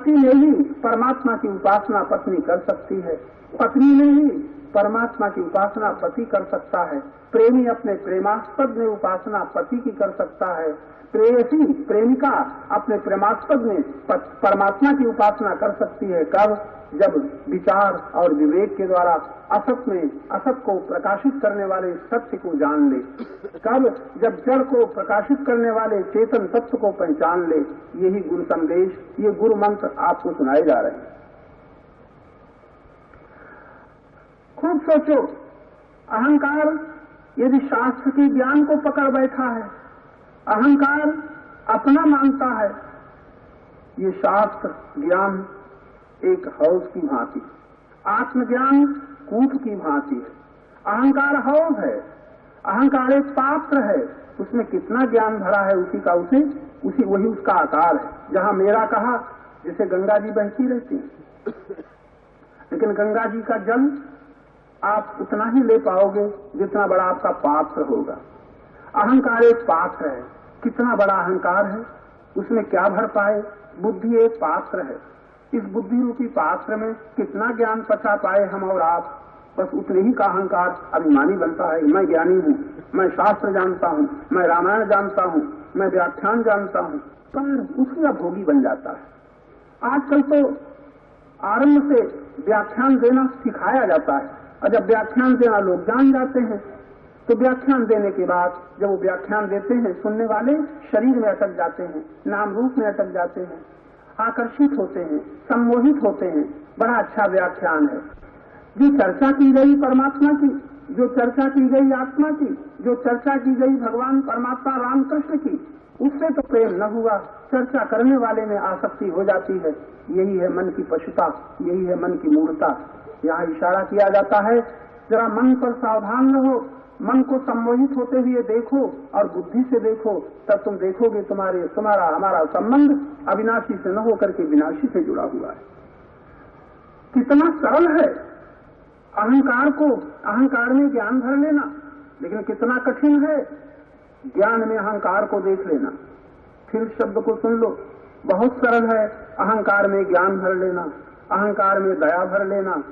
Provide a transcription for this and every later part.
पति ने ही परमात्मा की उपासना पत्नी कर सकती है, पत्नी ने ही परमात्मा की उपासना पति कर सकता है, प्रेमी अपने प्रेमास्पद में उपासना पति की कर सकता है, प्रेयसी प्रेमिका अपने प्रेमास्पद में परमात्मा की उपासना कर सकती है। कब? जब विचार और विवेक के द्वारा असत में असत को प्रकाशित करने वाले सत्य को जान ले। कब? जब जड़ को प्रकाशित करने वाले चेतन तत्व को पहचान ले। यही गुरु संदेश, ये गुरु मंत्र आपको सुनाए जा रहे हैं। खूब सोचो, अहंकार यदि शास्त्र के ज्ञान को पकड़ बैठा है, अहंकार अपना मानता है, ये शास्त्र ज्ञान एक हौज की भांति, आत्मज्ञान कूप की भांति है। अहंकार हौज है, अहंकार एक पात्र है, उसमें कितना ज्ञान भरा है उसी वही उसका आकार है। जहां मेरा कहा, जैसे गंगा जी बहती रहती है, लेकिन गंगा जी का जल आप उतना ही ले पाओगे जितना बड़ा आपका पात्र होगा। अहंकार एक पात्र है, कितना बड़ा अहंकार है, उसमें क्या भर पाए। बुद्धि एक पात्र है, इस बुद्धि रूपी पात्र में कितना ज्ञान पचा पाए हम और आप, बस उतने ही का अहंकार अभिमानी बनता है। मैं ज्ञानी हूँ, मैं शास्त्र जानता हूँ, मैं रामायण जानता हूँ, मैं व्याख्यान जानता हूँ, पर उसका भोगी बन जाता है। आजकल तो आरंभ से व्याख्यान देना सिखाया जाता है, और जब व्याख्यान देना लोग जान जाते हैं, तो व्याख्यान देने के बाद जब वो व्याख्यान देते हैं, सुनने वाले शरीर में अटक जाते हैं, नाम रूप में अटक जाते हैं, आकर्षित होते हैं, सम्मोहित होते हैं। बड़ा अच्छा व्याख्यान है। जो चर्चा की गई परमात्मा की, जो चर्चा की गई आत्मा की, जो चर्चा की गई भगवान परमात्मा रामकृष्ण की, उससे तो प्रेम न हुआ, चर्चा करने वाले में आसक्ति हो जाती है। यही है मन की पशुता, यही है मन की मूढ़ता। यहाँ इशारा किया जाता है, जरा मन पर सावधान रहो, मन को सम्मोहित होते हुए देखो और बुद्धि से देखो, तब तुम देखोगे तुम्हारा हमारा संबंध अविनाशी से न होकर के विनाशी से जुड़ा हुआ है। कितना सरल है अहंकार में ज्ञान भर लेना, लेकिन कितना कठिन है ज्ञान में अहंकार को देख लेना। फिर शब्द को सुन लो, बहुत सरल है अहंकार में ज्ञान भर लेना, अहंकार में दया भर लेना।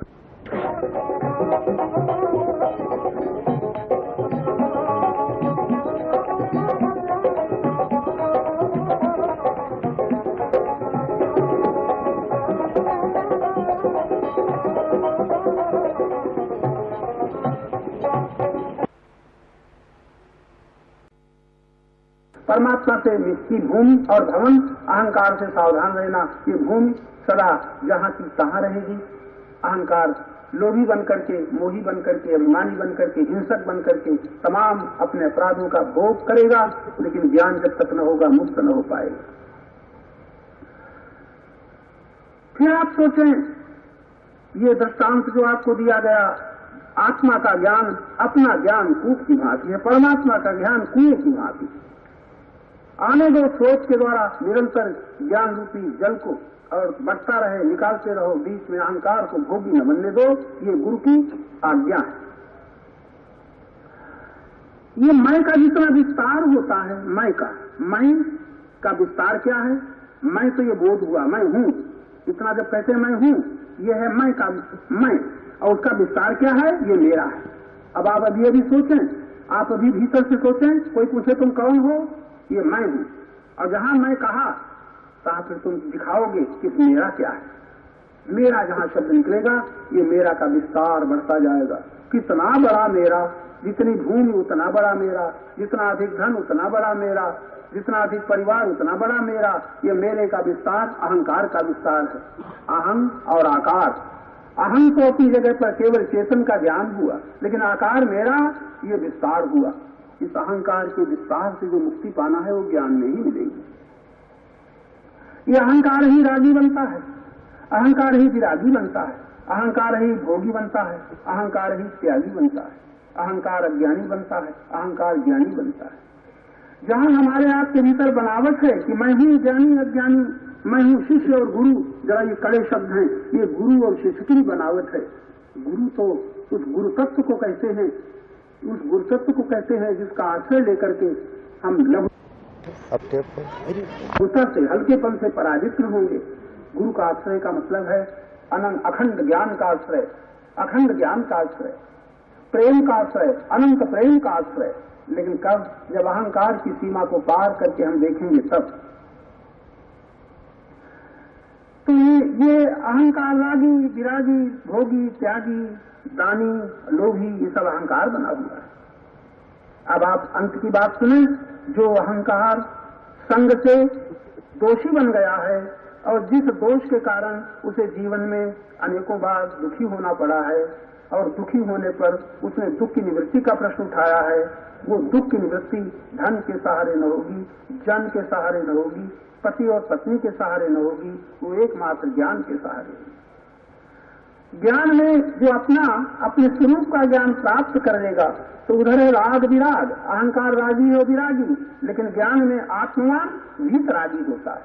परमात्मा से की भूमि और धवन, अहंकार से सावधान रहना। ये भूमि सदा जहां की तहां रहेगी। अहंकार लोभी बनकर के, मोही बनकर के, अभिमानी बनकर के, हिंसक बनकर के तमाम अपने अपराधों का भोग करेगा, लेकिन ज्ञान जब तक न होगा मुक्त न हो पाएगा। फिर आप सोचें, ये दृष्टांत जो आपको दिया गया, आत्मा का ज्ञान अपना ज्ञान कूप की भांति है, परमात्मा का ज्ञान कुएं की भांति। आने दो सोच के द्वारा निरंतर ज्ञान रूपी जल को, और बढ़ता रहे, निकालते रहो, बीच में अहंकार को भोगी न बनने दो। ये गुरु की आज्ञा है। ये मैं का जितना विस्तार होता है, मैं का विस्तार क्या है? मैं तो ये बोध हुआ, मैं हूं, इतना जब कहते मैं हूं, ये है मैं का मैं, और उसका विस्तार क्या है? ये मेरा है। अब आप अभी सोचें, आप अभी भीतर से सोचें, कोई पूछे तुम कौन हो? ये मैं हूं। और जहां मैं कहा, तहां फिर तुम दिखाओगे कि मेरा क्या है। मेरा जहां शब्द निकलेगा, ये मेरा का विस्तार बढ़ता जाएगा। कितना बड़ा मेरा, जितनी भूमि उतना बड़ा मेरा, जितना अधिक धन उतना बड़ा मेरा, जितना अधिक परिवार उतना बड़ा मेरा। ये मेरे का विस्तार अहंकार का विस्तार है। अहं और आकार, अहं तो अपनी जगह पर केवल चेतन का ज्ञान हुआ, लेकिन आकार मेरा, ये विस्तार हुआ। इस अहंकार के विस्तार से जो मुक्ति पाना है, वो ज्ञान में ही मिलेगी। ये अहंकार ही रागी बनता है, अहंकार ही विरागी बनता है, अहंकार ही भोगी बनता है, अहंकार ही त्यागी बनता है, अहंकार अज्ञानी बनता है, अहंकार ज्ञानी बनता है। जहां हमारे आपके भीतर बनावट है कि मैं हूं ज्ञानी अज्ञानी, मैं हूं शिष्य और गुरु, जरा ये कड़े शब्द हैं, ये गुरु और शिष्य की बनावट है। गुरु तो उस गुरु तत्व को कहते हैं, उस गुरु तत्व को कहते हैं जिसका आश्रय लेकर के हम लघुता से, हल्केपन से पराजित न होंगे। गुरु का आश्रय का मतलब है अनंत अखंड ज्ञान का आश्रय, अखंड ज्ञान का आश्रय, प्रेम का आश्रय, अनंत प्रेम का आश्रय। लेकिन कब? जब अहंकार की सीमा को पार करके हम देखेंगे तब। तो ये अहंकार रागी, विरागी, भोगी, त्यागी, दानी, लोभी, ये सब अहंकार बना हुआ है। अब आप अंत की बात सुने। जो अहंकार संग से दोषी बन गया है और जिस दोष के कारण उसे जीवन में अनेकों बार दुखी होना पड़ा है और दुखी होने पर उसने दुख की निवृत्ति का प्रश्न उठाया है, वो दुख की निवृत्ति धन के सहारे न होगी, जन के सहारे न होगी, पति और पत्नी के सहारे न होगी, वो एकमात्र ज्ञान के सहारे होगी। ज्ञान में जो अपने स्वरूप का ज्ञान प्राप्त कर लेगा तो उधर है राग विराग, अहंकार रागी और विरागी। लेकिन ज्ञान में आत्मवान भीत रागी होता है,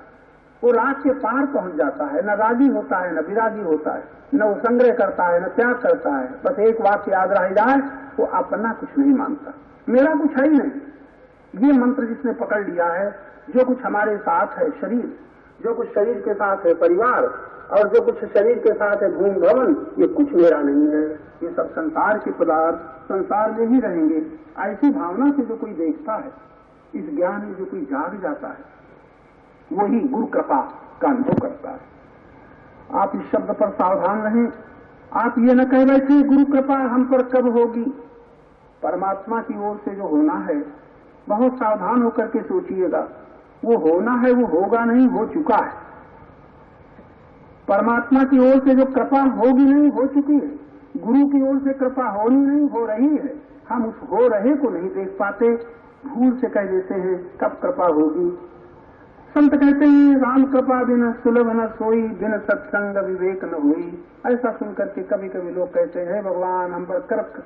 वो राग के पार पहुंच जाता है, न रागी होता है न विरागी होता है, न वो संग्रह करता है न त्याग करता है। बस एक वाक्य याद रह जाए, वो अपना कुछ नहीं मानता, मेरा कुछ है ही नहीं। ये मंत्र जिसने पकड़ लिया है, जो कुछ हमारे साथ है शरीर, जो कुछ शरीर के साथ है परिवार और जो कुछ शरीर के साथ है भूमि भवन, ये कुछ मेरा नहीं है, ये सब संसार के पदार्थ संसार में ही रहेंगे। ऐसी भावना से जो कोई देखता है, इस ज्ञान में जो कोई जाग जाता है, वही गुरु कृपा का अनुभव करता है। आप इस शब्द पर सावधान रहें। आप ये न कह बैठे गुरु कृपा हम पर कब होगी। परमात्मा की ओर से जो होना है, बहुत सावधान होकर के सोचिएगा। वो होना है, वो होगा नहीं, हो चुका है। परमात्मा की ओर से जो कृपा होगी नहीं, हो चुकी है। गुरु की ओर से कृपा होनी नहीं, हो रही है। हम उस हो रहे को नहीं देख पाते, भूल से कह देते हैं कब कृपा होगी। संत कहते हैं राम कृपा बिन सुलभ न सोई, बिन सत्संग विवेक न हुई। ऐसा सुनकर के कभी कभी लोग कहते हैं भगवान हम पर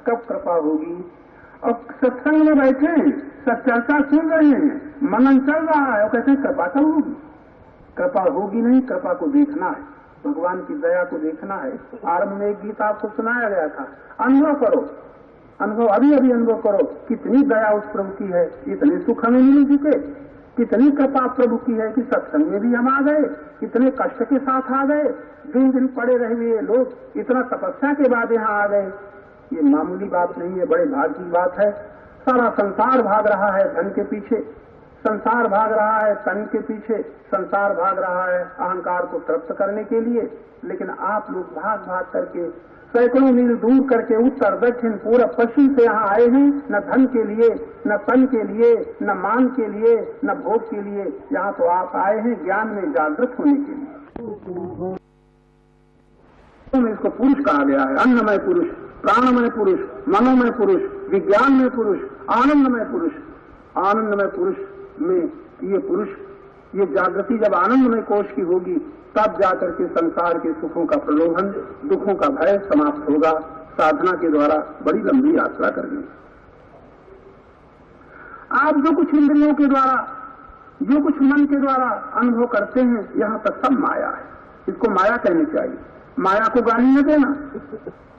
कब कृपा होगी। और सत्संग में बैठे हैं, सच्चर्चा सुन रहे हैं, मनन चल रहा है और कहते हैं कृपा कब होगी। कृपा होगी नहीं, कृपा को देखना है, भगवान की दया को देखना है। आरंभ में एक गीत आपको सुनाया गया था, अनुभव करो, अनुभव अभी अभी अनुभव करो कितनी दया उस प्रभु की है, इतने सुख हमें मिल चुके, कितनी कृपा प्रभु की है कि सत्संग में भी हम आ गए, कितने कष्ट के साथ आ गए, दिन दिन पड़े रहे हुए लोग इतना तपस्या के बाद यहाँ आ गए। ये मामूली बात नहीं है, बड़े भाग्य की बात है। सारा संसार भाग रहा है धन के पीछे, संसार भाग रहा है तन के पीछे, संसार भाग रहा है अहंकार को तृप्त करने के लिए। लेकिन आप लोग भाग भाग करके सैकड़ों मील दूर करके उत्तर दक्षिण पूर्व पश्चिम से यहाँ आए हैं, न धन के लिए, न तन के लिए, न मान के लिए, न भोग के लिए। यहाँ तो आप आए हैं ज्ञान में जागृत होने के लिए। इसको पुरुष कहा गया है, अन्नमय पुरुष, प्राणमय पुरुष, मनोमय पुरुष, विज्ञानमय पुरुष, आनंदमय पुरुष। आनंदमय पुरुष में ये पुरुष, ये जागृति जब आनंदमय कोश की होगी तब जाकर के संसार के सुखों का प्रलोभन, दुखों का भय समाप्त होगा। साधना के द्वारा बड़ी लंबी यात्रा करनी। आप जो कुछ इंद्रियों के द्वारा, जो कुछ मन के द्वारा अनुभव करते हैं, यहाँ तक सब माया है। इसको माया कहनी चाहिए, माया को गाली न देना।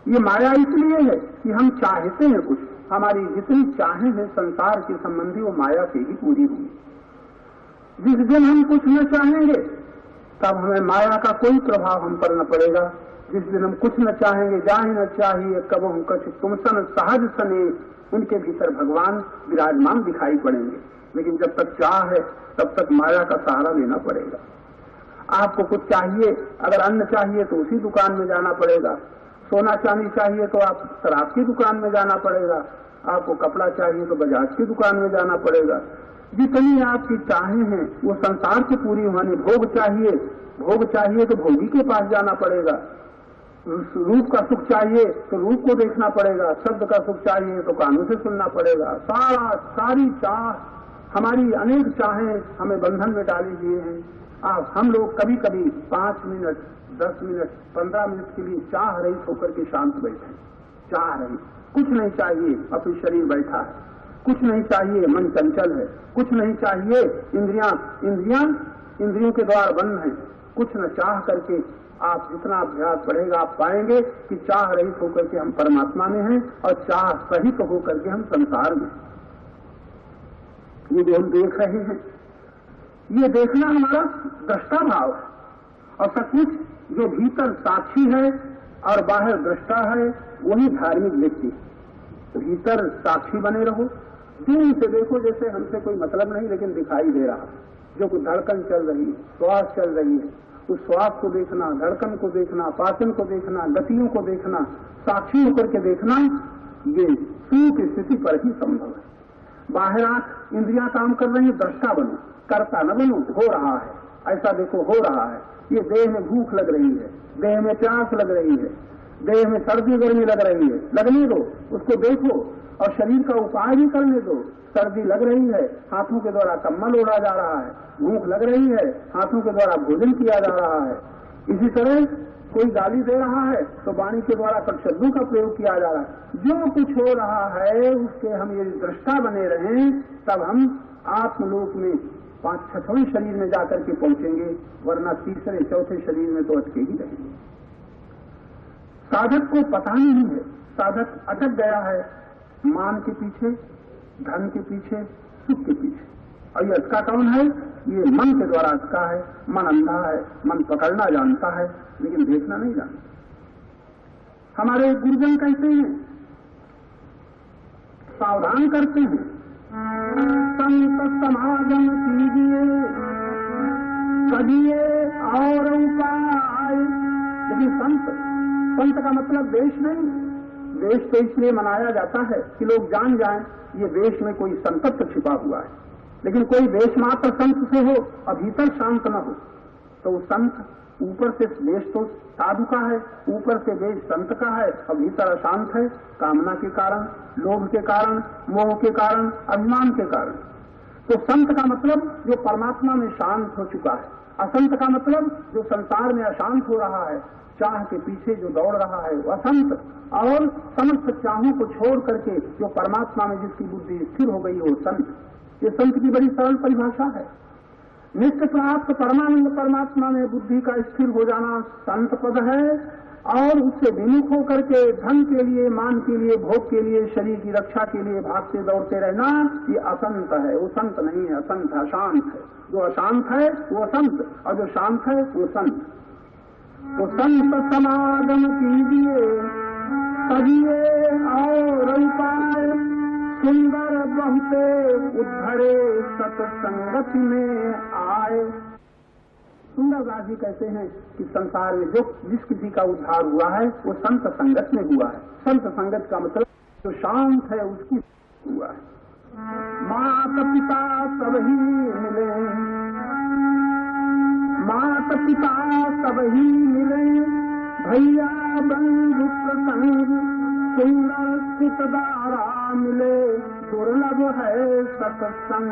ये माया इसलिए है कि हम चाहते हैं कुछ, हमारी जितनी चाहें हैं संसार के संबंधी वो माया से ही पूरी हुई। जिस दिन हम कुछ न चाहेंगे तब हमें माया का कोई प्रभाव हम पर न पड़ेगा। जिस दिन हम कुछ न चाहेंगे, जाहे न चाहिए कब हम कछ तुम सन सहज सने, उनके भीतर भगवान विराजमान दिखाई पड़ेंगे। लेकिन जब तक चाह है तब तक माया का सहारा लेना पड़ेगा। आपको कुछ चाहिए, अगर अन्न चाहिए तो उसी दुकान में जाना पड़ेगा, सोना चांदी चाहिए तो आप शराब की दुकान में जाना पड़ेगा, आपको कपड़ा चाहिए तो बजाज की दुकान में जाना पड़ेगा। जितनी आपकी चाहें हैं वो संसार से पूरी होनी। भोग चाहिए तो भोगी के पास जाना पड़ेगा। रूप का सुख चाहिए तो रूप को देखना पड़ेगा, शब्द का सुख चाहिए तो कानों से सुनना पड़ेगा। सारी चाह, हमारी अनेक चाहें हमें बंधन में डाली हुए हैं। हम लोग कभी कभी 5 मिनट, 10 मिनट, 15 मिनट के लिए चाह रहित होकर के शांत बैठे, चाह रही, कुछ नहीं चाहिए, अपनी शरीर बैठा है, कुछ नहीं चाहिए, मन चंचल है, कुछ नहीं चाहिए, इंद्रियों के द्वार बंद हैं, कुछ न चाह करके आप जितना अभ्यास बढ़ेगा आप पाएंगे कि चाह रहित होकर के हम परमात्मा में हैं और चाह सहित होकर के हम संसार में। ये जो हम देख रहे हैं, ये देखना हमारा दृष्टा भाव है। और सचमुच जो भीतर साक्षी है और बाहर दृष्टा है वही धार्मिक व्यक्ति। भीतर साक्षी बने रहो, दूर से देखो जैसे हमसे कोई मतलब नहीं, लेकिन दिखाई दे रहा जो कुछ धड़कन चल रही है, श्वास चल रही है, उस श्वास को देखना, धड़कन को देखना, पाचन को देखना, गतियों को देखना, साक्षी होकर के देखना, ये सुख की स्थिति पर ही संभव है। बाहर आंख इंद्रियां काम कर रही है, दृष्टा बनो, करता न बनो, हो रहा है, ऐसा देखो हो रहा है। ये देह में भूख लग रही है, देह में प्यास लग रही है, देह में सर्दी गर्मी लग रही है, लगने दो, उसको देखो और शरीर का उपाय भी करने दो। सर्दी लग रही है, हाथों के द्वारा कम्बल ओढ़ा जा रहा है, भूख लग रही है, हाथों के द्वारा भोजन किया जा रहा है। इसी तरह कोई गाली दे रहा है तो वाणी के द्वारा कटशब्दों का प्रयोग किया जा रहा है। जो कुछ हो रहा है उसके हम यदि दृष्टा बने रहें तब हम आत्मलोक में 5-6वें शरीर में जाकर के पहुंचेंगे, वरना तीसरे चौथे शरीर में तो अटके ही रहेंगे। साधक को पता नहीं है, साधक अटक गया है मान के पीछे, धन के पीछे, सुख के पीछे। और ये अटका कौन है? ये मन के द्वारा अटका है। मन अंधा है, मन पकड़ना जानता है लेकिन देखना नहीं जानता। हमारे गुरुजन कहते हैं, सावधान करते हैं, संत समागम कीजिए, करिए और उपाय। लेकिन संत का मतलब देश नहीं। देश तो इसलिए मनाया जाता है कि लोग जान जाएं ये देश में कोई संकट छिपा हुआ है। लेकिन कोई देश मात्र संत से हो और भीतर शांत न हो तो वो संत, ऊपर से देश तो साधु का है, ऊपर से देश संत का है और भीतर अशांत है, कामना के कारण, लोभ के कारण, मोह के कारण, अभिमान के कारण। तो संत का मतलब जो परमात्मा में शांत हो चुका है, असंत का मतलब जो संसार में अशांत हो रहा है, चाह के पीछे जो दौड़ रहा है वो असंत। और समस्त चाहों को छोड़ करके जो परमात्मा में जिसकी बुद्धि स्थिर हो गई वो संत। ये संत की बड़ी सरल परिभाषा है। नित्य प्राप्त परमानंद परमात्मा में बुद्धि का स्थिर हो जाना संत पद है। और उससे विमुख होकर के धन के लिए, मान के लिए, भोग के लिए, शरीर की रक्षा के लिए भागते दौड़ते रहना ये असंत है। वो संत नहीं है, असंत है, अशांत है। जो अशांत है वो संत और जो शांत है वो संत। तो संत समागम कीजिए, करिए और उपाय, सुंदर बहुते उद्धरे सत्संगति में आए। सुंदरदास जी कहते हैं कि संसार में जो जिस किसी का उद्धार हुआ है वो संत संगत में हुआ है। संत संगत का मतलब जो शांत है उसकी हुआ है। माता पिता सब ही मिले, माता पिता सब ही मिले, भैया बंधु प्रसंग, सुंदर सुतदारा मिले, दुर्लभ है सत्संग।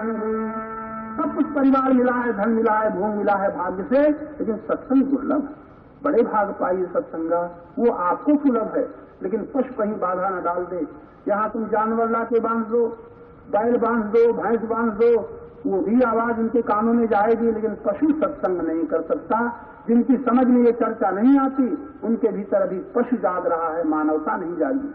सब कुछ परिवार मिला है, धन मिला है, भोग मिला है भाग्य से, लेकिन सत्संग दुर्लभ है। बड़े भाग पाइए सत्संगा, वो आपको सुलभ है। लेकिन पशु कहीं बाधा न डाल दे। यहाँ तुम जानवर ला के बांध दो, बैल बांध दो, भैंस बांध दो, वो भी आवाज उनके कानों में जाएगी, लेकिन पशु सत्संग नहीं कर सकता। जिनकी समझ में ये चर्चा नहीं आती उनके भीतर अभी पशु जाग रहा है, मानवता नहीं जागी।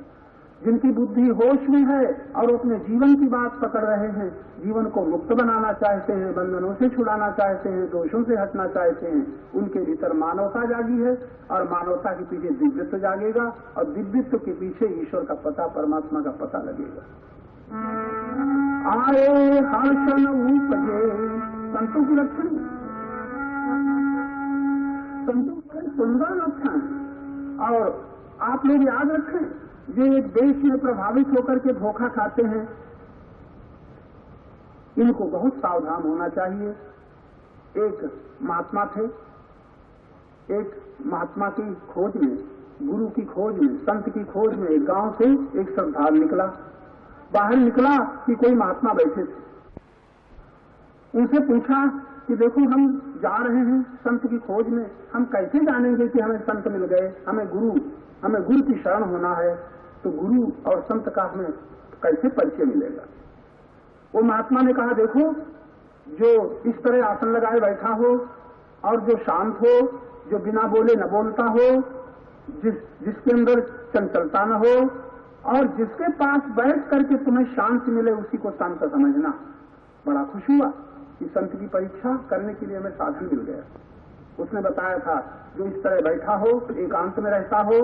जिनकी बुद्धि होश में है और अपने जीवन की बात पकड़ रहे हैं, जीवन को मुक्त बनाना चाहते हैं, बंधनों से छुड़ाना चाहते हैं, दोषों से हटना चाहते हैं, उनके भीतर मानवता जागी है। और मानवता के पीछे दिव्यत्व जागेगा और दिव्यत्व के पीछे ईश्वर का पता, परमात्मा का पता लगेगा। आए हर्षण उपजे, संतों की लक्षण, संतों के सुंदर लक्षण। और आप लोग याद रखें, जो एक देश में प्रभावित होकर के धोखा खाते हैं, इनको बहुत सावधान होना चाहिए। एक महात्मा थे, एक महात्मा की खोज में, गुरु की खोज में, संत की खोज में एक गांव से एक श्रद्धालु निकला। बाहर निकला कि कोई महात्मा बैठे थे। उनसे पूछा कि देखो हम जा रहे हैं संत की खोज में, हम कैसे जानेंगे कि हमें संत मिल गए, हमें गुरु की शरण होना है, तो गुरु और संत का हमें कैसे परिचय मिलेगा। वो महात्मा ने कहा, देखो जो इस तरह आसन लगाए बैठा हो और जो शांत हो, जो बिना बोले न बोलता हो, जिसके अंदर चंचलता न हो और जिसके पास बैठ करके तुम्हें शांति मिले, उसी को संत समझना। बड़ा खुश हुआ कि संत की परीक्षा करने के लिए हमें साधन मिल गया। उसने बताया था, जो इस तरह बैठा हो, एकांत में रहता हो,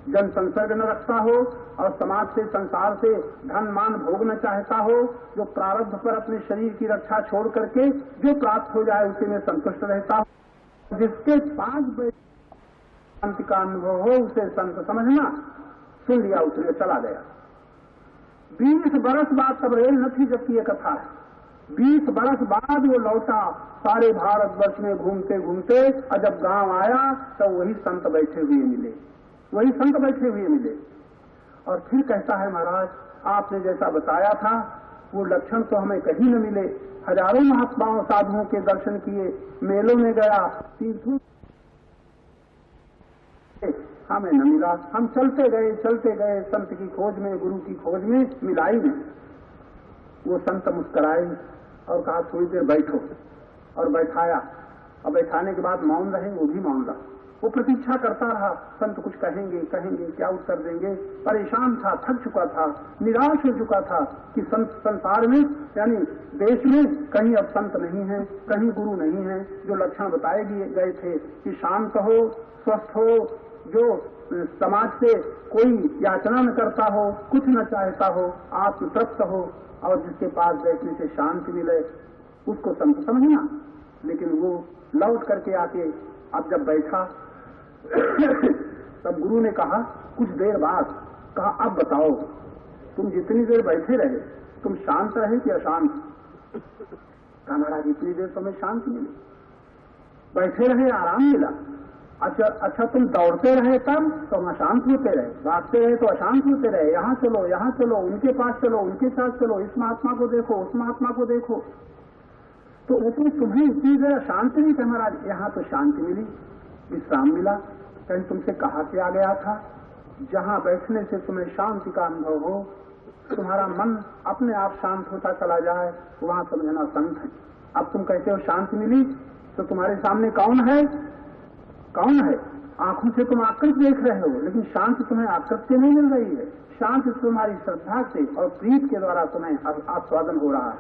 जन संसर्ग न रखता हो और समाज से, संसार से धन मान भोग न चाहता हो, जो प्रारब्ध पर अपने शरीर की रक्षा छोड़ करके जो प्राप्त हो जाए उसी में संतुष्ट रहता हो, जिसके 5 शांति का अनुभव हो उसे संत समझना। सुन लिया उसने, चला गया। 20 बरस बाद, तब रेल न थी जबकि ये कथा है, 20 बरस बाद वो लौटा, सारे भारतवर्ष में घूमते घूमते, और जब गांव आया तो वही संत बैठे हुए मिले, वही संत बैठे हुए मिले। और फिर कहता है, महाराज आपने जैसा बताया था वो लक्षण तो हमें कहीं न मिले। हजारों महात्माओं साधुओं के दर्शन किए, मेलों में गया, तीर्थों हमें न मिला। हम चलते गए संत की खोज में, गुरु की खोज में, मिला ही नहीं। वो संत मुस्कुराए और कहा थोड़ी देर बैठो, और बैठाया। और बैठाने के बाद मौन रहे, वो भी मौन रहा। वो प्रतीक्षा करता रहा, संत कुछ कहेंगे, क्या उत्तर देंगे। परेशान था, थक चुका था, निराश हो चुका था कि संसार में, यानी देश में कहीं अब संत नहीं है, कहीं गुरु नहीं है। जो लक्षण बताए गए थे कि शांत हो, स्वस्थ हो, जो समाज से कोई याचना न करता हो, कुछ न चाहता हो, आत्मतृप्त हो, और जिसके पास बैठने से शांति मिले, उसको संत समझना। लेकिन वो लौट करके आके अब जब बैठा तब गुरु ने कहा कुछ देर बाद, कहा अब बताओ तुम जितनी देर बैठे रहे तुम शांत रहे कि अशांत? कहा महाराज इतनी देर तो हमें शांति मिली, बैठे रहे आराम मिला। अच्छा तुम दौड़ते रहे तब तो हम अशांत होते रहे, भागते रहे तो अशांत होते रहे, यहाँ चलो, उनके पास चलो, उनके साथ चलो, इस महात्मा को देखो, उस महात्मा को देखो। तो उसमें तुम्हें इतनी देर शांति नहीं? महाराज यहाँ तो शांति मिली, विश्राम मिला। कहीं तुमसे कहा क्या गया था, जहाँ बैठने से तुम्हें शांति का अनुभव हो, तुम्हारा मन अपने आप शांत होता चला जाए, वहां समझना संत है। अब तुम कहते हो शांति मिली, तो तुम्हारे सामने कौन है? आंखों से तुम आकृत देख रहे हो, लेकिन शांति तुम्हें आकृत से नहीं मिल रही है। शांति तुम्हारी श्रद्धा से और प्रीत के द्वारा तुम्हें आस्वादन हो रहा है।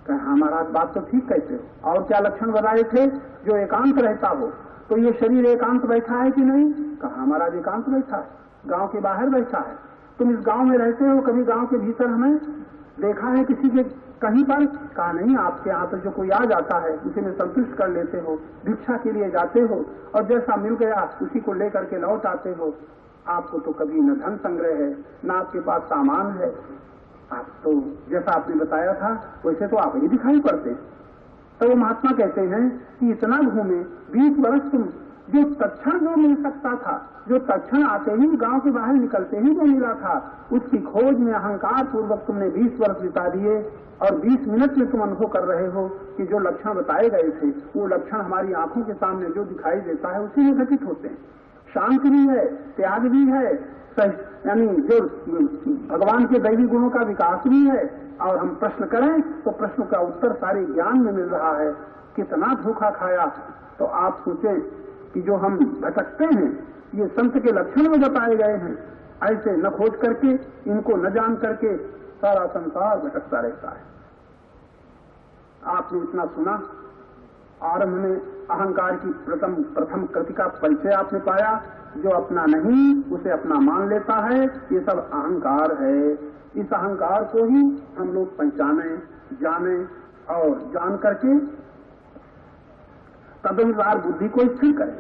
कहा हमारा बात तो ठीक कहते हो। और क्या लक्षण बताए थे? जो एकांत रहता हो। तो ये शरीर एकांत बैठा है कि नहीं? कहा हमारा एकांत बैठा है, गांव के बाहर बैठा है। तुम इस गांव में रहते हो, कभी गांव के भीतर हमें देखा है किसी के कहीं पर? कहा नहीं, आपके यहाँ तो जो कोई आ जाता है उसी में संतुष्ट कर लेते हो, भिक्षा के लिए जाते हो और जैसा मिल गया उसी को लेकर के लौट आते हो। आपको तो कभी न धन संग्रह है, न आपके पास सामान है। आप तो जैसा आपने बताया था वैसे तो आप ही दिखाई पड़ते। तो वो महात्मा कहते हैं कि इतना घूमे 20 वर्ष तुम, जो तत्क्षण जो मिल सकता था, जो तत्क्षण आते ही गांव के बाहर निकलते ही जो मिला था, उसकी खोज में अहंकार पूर्वक तुमने 20 वर्ष बिता दिए और 20 मिनट में तुम अनुभव कर रहे हो कि जो लक्षण बताए गए थे वो लक्षण हमारी आंखों के सामने जो दिखाई देता है उसी में घटित होते हैं। शांति भी है, त्याग भी है, यानी जो भगवान के दैवी गुणों का विकास भी है। और हम प्रश्न करें तो प्रश्न का उत्तर सारे ज्ञान में मिल रहा है। कितना धोखा खाया। तो आप सोचें कि जो हम भटकते हैं ये संत के लक्षण में बताए गए हैं, ऐसे न खोज करके, इनको न जान करके सारा संसार भटकता रहता है। आपने इतना सुना, आरंभ में अहंकार की प्रथम कृति का परिचय आपने पाया। जो अपना नहीं उसे अपना मान लेता है, ये सब अहंकार है। इस अहंकार को ही हम लोग पहचाने, जाने और जान करके तदनुसार बुद्धि को स्थिर करें।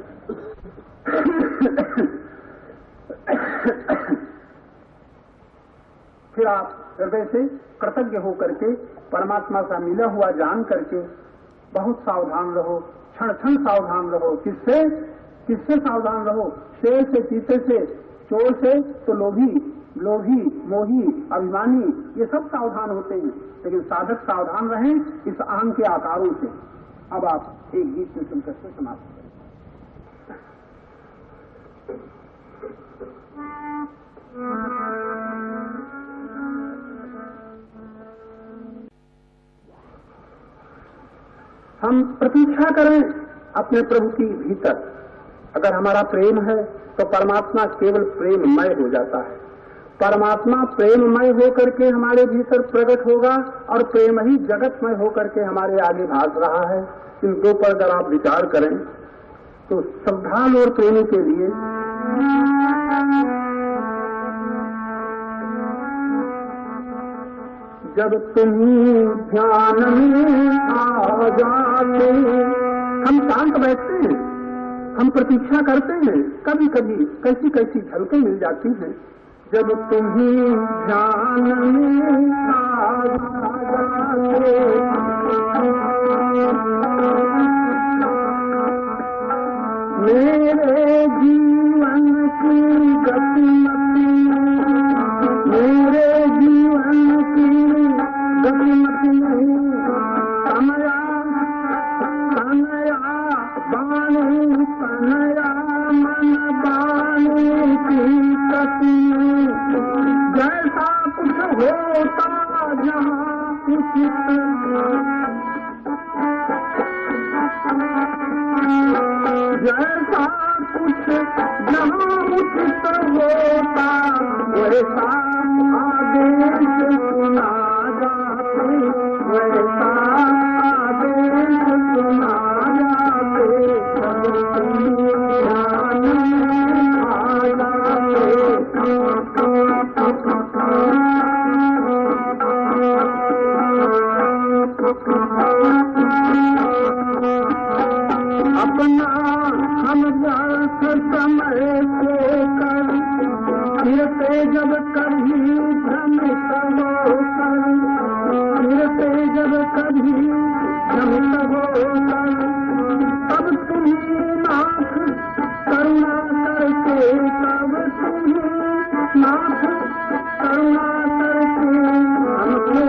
फिर आप हृदय से कृतज्ञ होकर के परमात्मा का मिला हुआ जान करके बहुत सावधान रहो, क्षण क्षण सावधान रहो। किससे सावधान रहो? शेर से, चीते से, चोर से तो लोभी, मोही, अभिमानी, ये सब सावधान होते हैं। लेकिन साधक सावधान रहें इस अहं के आकारों से। अब आप एक गीत में सुनकर के समाप्त करें। हम प्रतीक्षा करें अपने प्रभु की भीतर। अगर हमारा प्रेम है तो परमात्मा केवल प्रेममय हो जाता है। परमात्मा प्रेममय होकर के हमारे भीतर प्रकट होगा और प्रेम ही जगतमय होकर के हमारे आगे भाग रहा है। इन दो पर अगर आप विचार करें तो श्रद्धालु और प्रेमी के लिए जब तुम ध्यान में आ जाते, हम शांत बैठते हैं, हम प्रतीक्षा करते हैं, कभी कभी कैसी कैसी झलकें मिल जाती हैं। जब तुम्हें ध्यान में आ जाते, मेरे जीवन की गतिमति, मेरे जीवन की गतिमति तनया तनया बाणी तनया मन बाणी की प्रति, जैसा कुछ होता जहाँ उचित, जैसा कुछ जहाँ उचित होता वैसा आदेश सुना जाते, वैसा आदेश सुना जाते, ध्यान में आ जाते। अपना हम व्यर्थ समय को कर, फिरते जब कभी भ्रमित होकर, फिरते जब कभी भ्रमित होकर, तब तुम्हें नाथ करुणा करके, तब तुम्हें नाथ करुणा करके हमको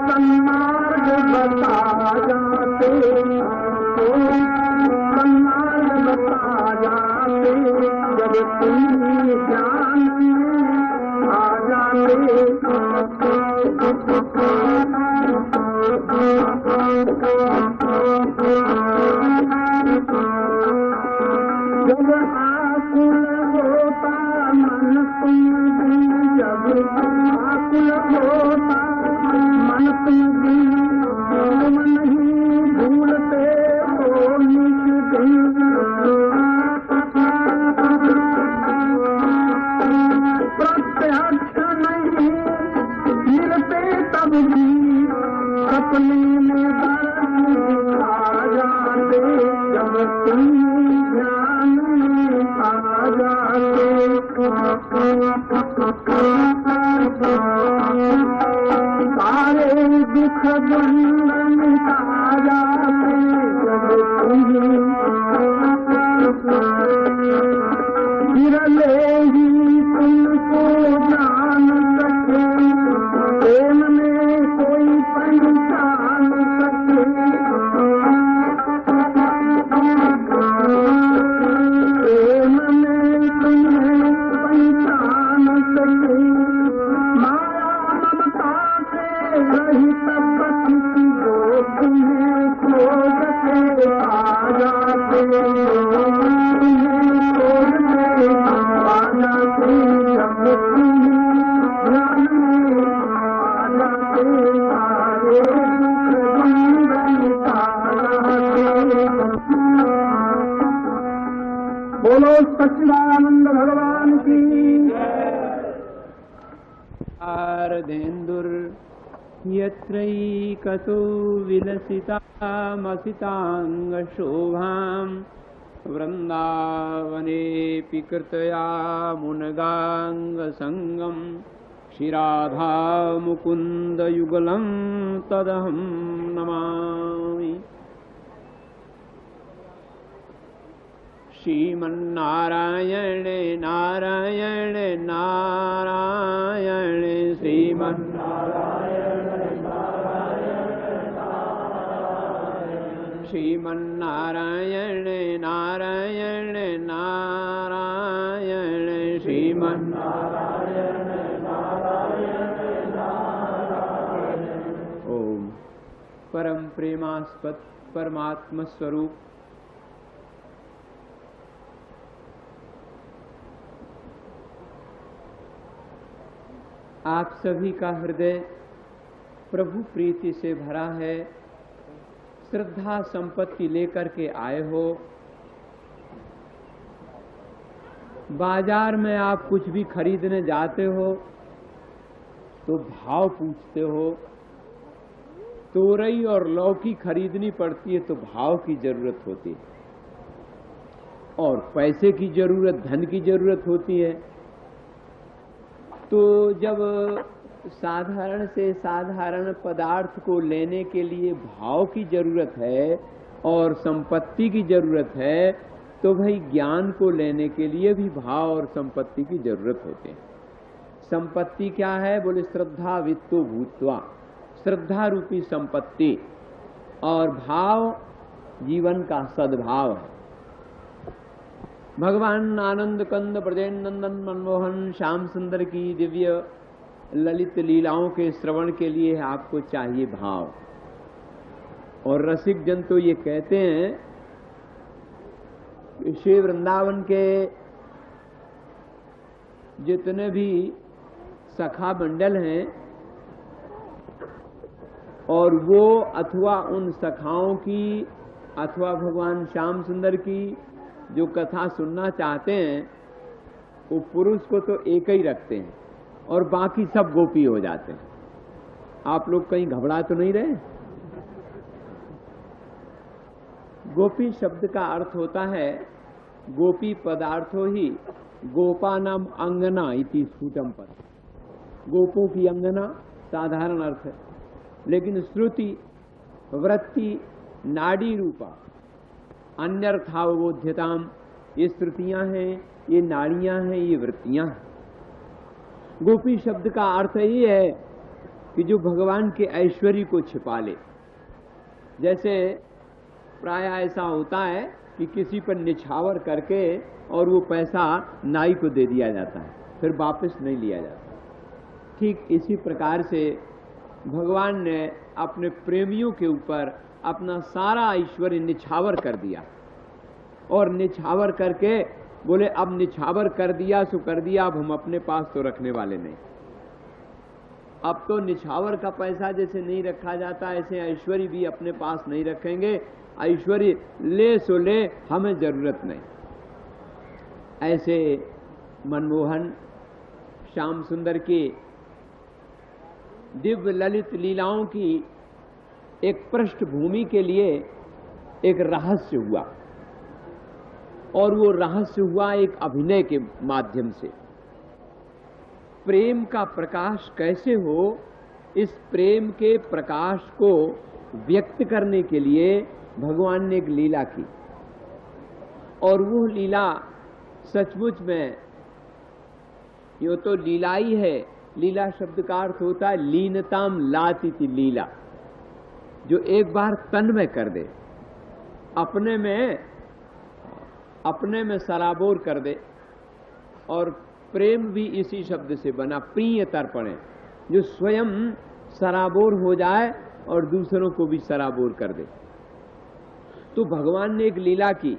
सन्मार्ग बता जाते, सन्मार्ग बता जाते, जब तुम ज्ञान में आ जाते। जब आकुल होता मन तुम बिन, जब आकुल होता मन तुम बिन, तुम नहीं भूलते हो निज दिन, प्रत्यक्ष नहीं मिलते तब भी सपने में दर्शन आ जाते, जब तुम ध्यान में आ जाते। सारे दुख द्वंद मिटा जाते, जब तुम विरले ही तुमको जान सके, प्रेम में कोई पहचान सके, प्रेम में तुम्हें पहचान सके, माया ममता से रहित पति जो तुम्हें खोज के आ जाते, तुम्हें खोज के आ जाते, जब तुम्हें ध्यान में आ जाते, सारे दुख द्वंद मिटा जाते। बोलो सच्चिदानंद भगवान की। आर्धेन्दुर यत्रैकतो विलसिता मसितांग शोभां, वृंदावनेऽपि कृतया मुनगांग संगम, श्रीराधा मुकुंद युगलं तदहं नमामि। श्रीमन्नारायण नारायण नारायण, श्रीमन्नारायण श्रीमन्नारायण नारायण नारायण, श्रीमन्नारायण ओम परम प्रेमास्पद परमात्म स्वरूप आप सभी का हृदय प्रभु प्रीति से भरा है। श्रद्धा संपत्ति लेकर के आए हो, बाजार में आप कुछ भी खरीदने जाते हो तो भाव पूछते हो। तोरई और लौकी खरीदनी पड़ती है तो भाव की जरूरत होती है, और पैसे की जरूरत, धन की जरूरत होती है। तो जब साधारण से साधारण पदार्थ को लेने के लिए भाव की जरूरत है और संपत्ति की जरूरत है, तो भाई ज्ञान को लेने के लिए भी भाव और संपत्ति की जरूरत होती है। संपत्ति क्या है? बोले श्रद्धा वित्तो भूत्वा, श्रद्धा रूपी संपत्ति, और भाव जीवन का सद्भाव है। भगवान आनंद कंद ब्रजेंद्रनंदन मनमोहन श्याम सुंदर की दिव्य ललित लीलाओं के श्रवण के लिए आपको चाहिए भाव। और रसिक जन तो ये कहते हैं कि श्री वृंदावन के जितने भी सखा मंडल हैं, और वो अथवा उन सखाओं की अथवा भगवान श्याम सुंदर की जो कथा सुनना चाहते हैं, वो पुरुष को तो एक ही रखते हैं और बाकी सब गोपी हो जाते हैं। आप लोग कहीं घबरा तो नहीं रहे? गोपी शब्द का अर्थ होता है गोपी पदार्थो ही गोपानाम अंगना इति स्फुटम पर। गोपों की अंगना साधारण अर्थ है, लेकिन श्रुति वृत्ति नाड़ी रूपा अन्यर्थावबोध्यताम, ये श्रुतियां हैं, ये नाड़ियां हैं, ये वृत्तियां हैं। गोपी शब्द का अर्थ ये है कि जो भगवान के ऐश्वर्य को छिपा ले। जैसे प्राय ऐसा होता है कि किसी पर निछावर करके और वो पैसा नाई को दे दिया जाता है, फिर वापस नहीं लिया जाता। ठीक इसी प्रकार से भगवान ने अपने प्रेमियों के ऊपर अपना सारा ऐश्वर्य निछावर कर दिया, और निछावर करके बोले अब निछावर कर दिया सो कर दिया, अब हम अपने पास तो रखने वाले नहीं। अब तो निछावर का पैसा जैसे नहीं रखा जाता, ऐसे ऐश्वर्य भी अपने पास नहीं रखेंगे। ऐश्वर्य ले सो ले, हमें जरूरत नहीं। ऐसे मनमोहन श्याम सुंदर की दिव्य ललित लीलाओं की एक पृष्ठभूमि के लिए एक रहस्य हुआ, और वो रहस्य हुआ एक अभिनय के माध्यम से। प्रेम का प्रकाश कैसे हो, इस प्रेम के प्रकाश को व्यक्त करने के लिए भगवान ने एक लीला की, और वो लीला सचमुच में यो तो लीला ही है। लीला शब्द का अर्थ होता है लीनताम लाती थी लीला, जो एक बार तन्मय कर दे, अपने में सराबोर कर दे। और प्रेम भी इसी शब्द से बना, प्रिय तर्पणे, जो स्वयं सराबोर हो जाए और दूसरों को भी सराबोर कर दे। तो भगवान ने एक लीला की,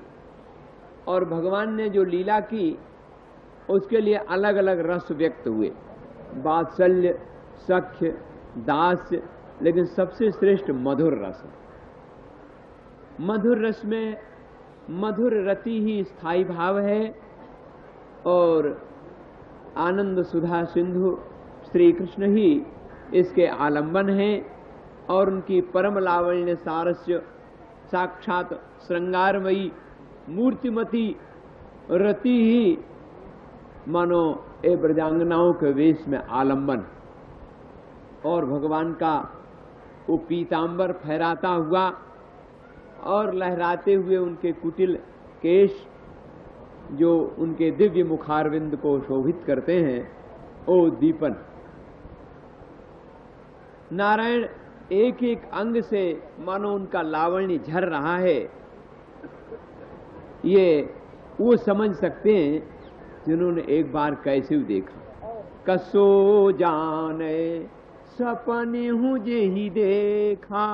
और भगवान ने जो लीला की उसके लिए अलग अलग रस व्यक्त हुए, वात्सल्य, सख्य, दास्य, लेकिन सबसे श्रेष्ठ मधुर रस। मधुर रस में मधुर रति ही स्थायी भाव है, और आनंद सुधा सिंधु श्री कृष्ण ही इसके आलंबन हैं, और उनकी परम लावण्य सारस्य साक्षात श्रृंगारमयी मूर्तिमती रति ही मानो ए ब्रजांगनाओं के वेश में आलंबन। और भगवान का वो पीतांबर फहराता हुआ और लहराते हुए उनके कुटिल केश जो उनके दिव्य मुखारविंद को शोभित करते हैं, ओ दीपन। नारायण एक एक अंग से मानो उनका लावण्य झर रहा है, ये वो समझ सकते हैं जिन्होंने एक बार कैसे देखा। कसो जाने सपने हूँ जे ही देखा,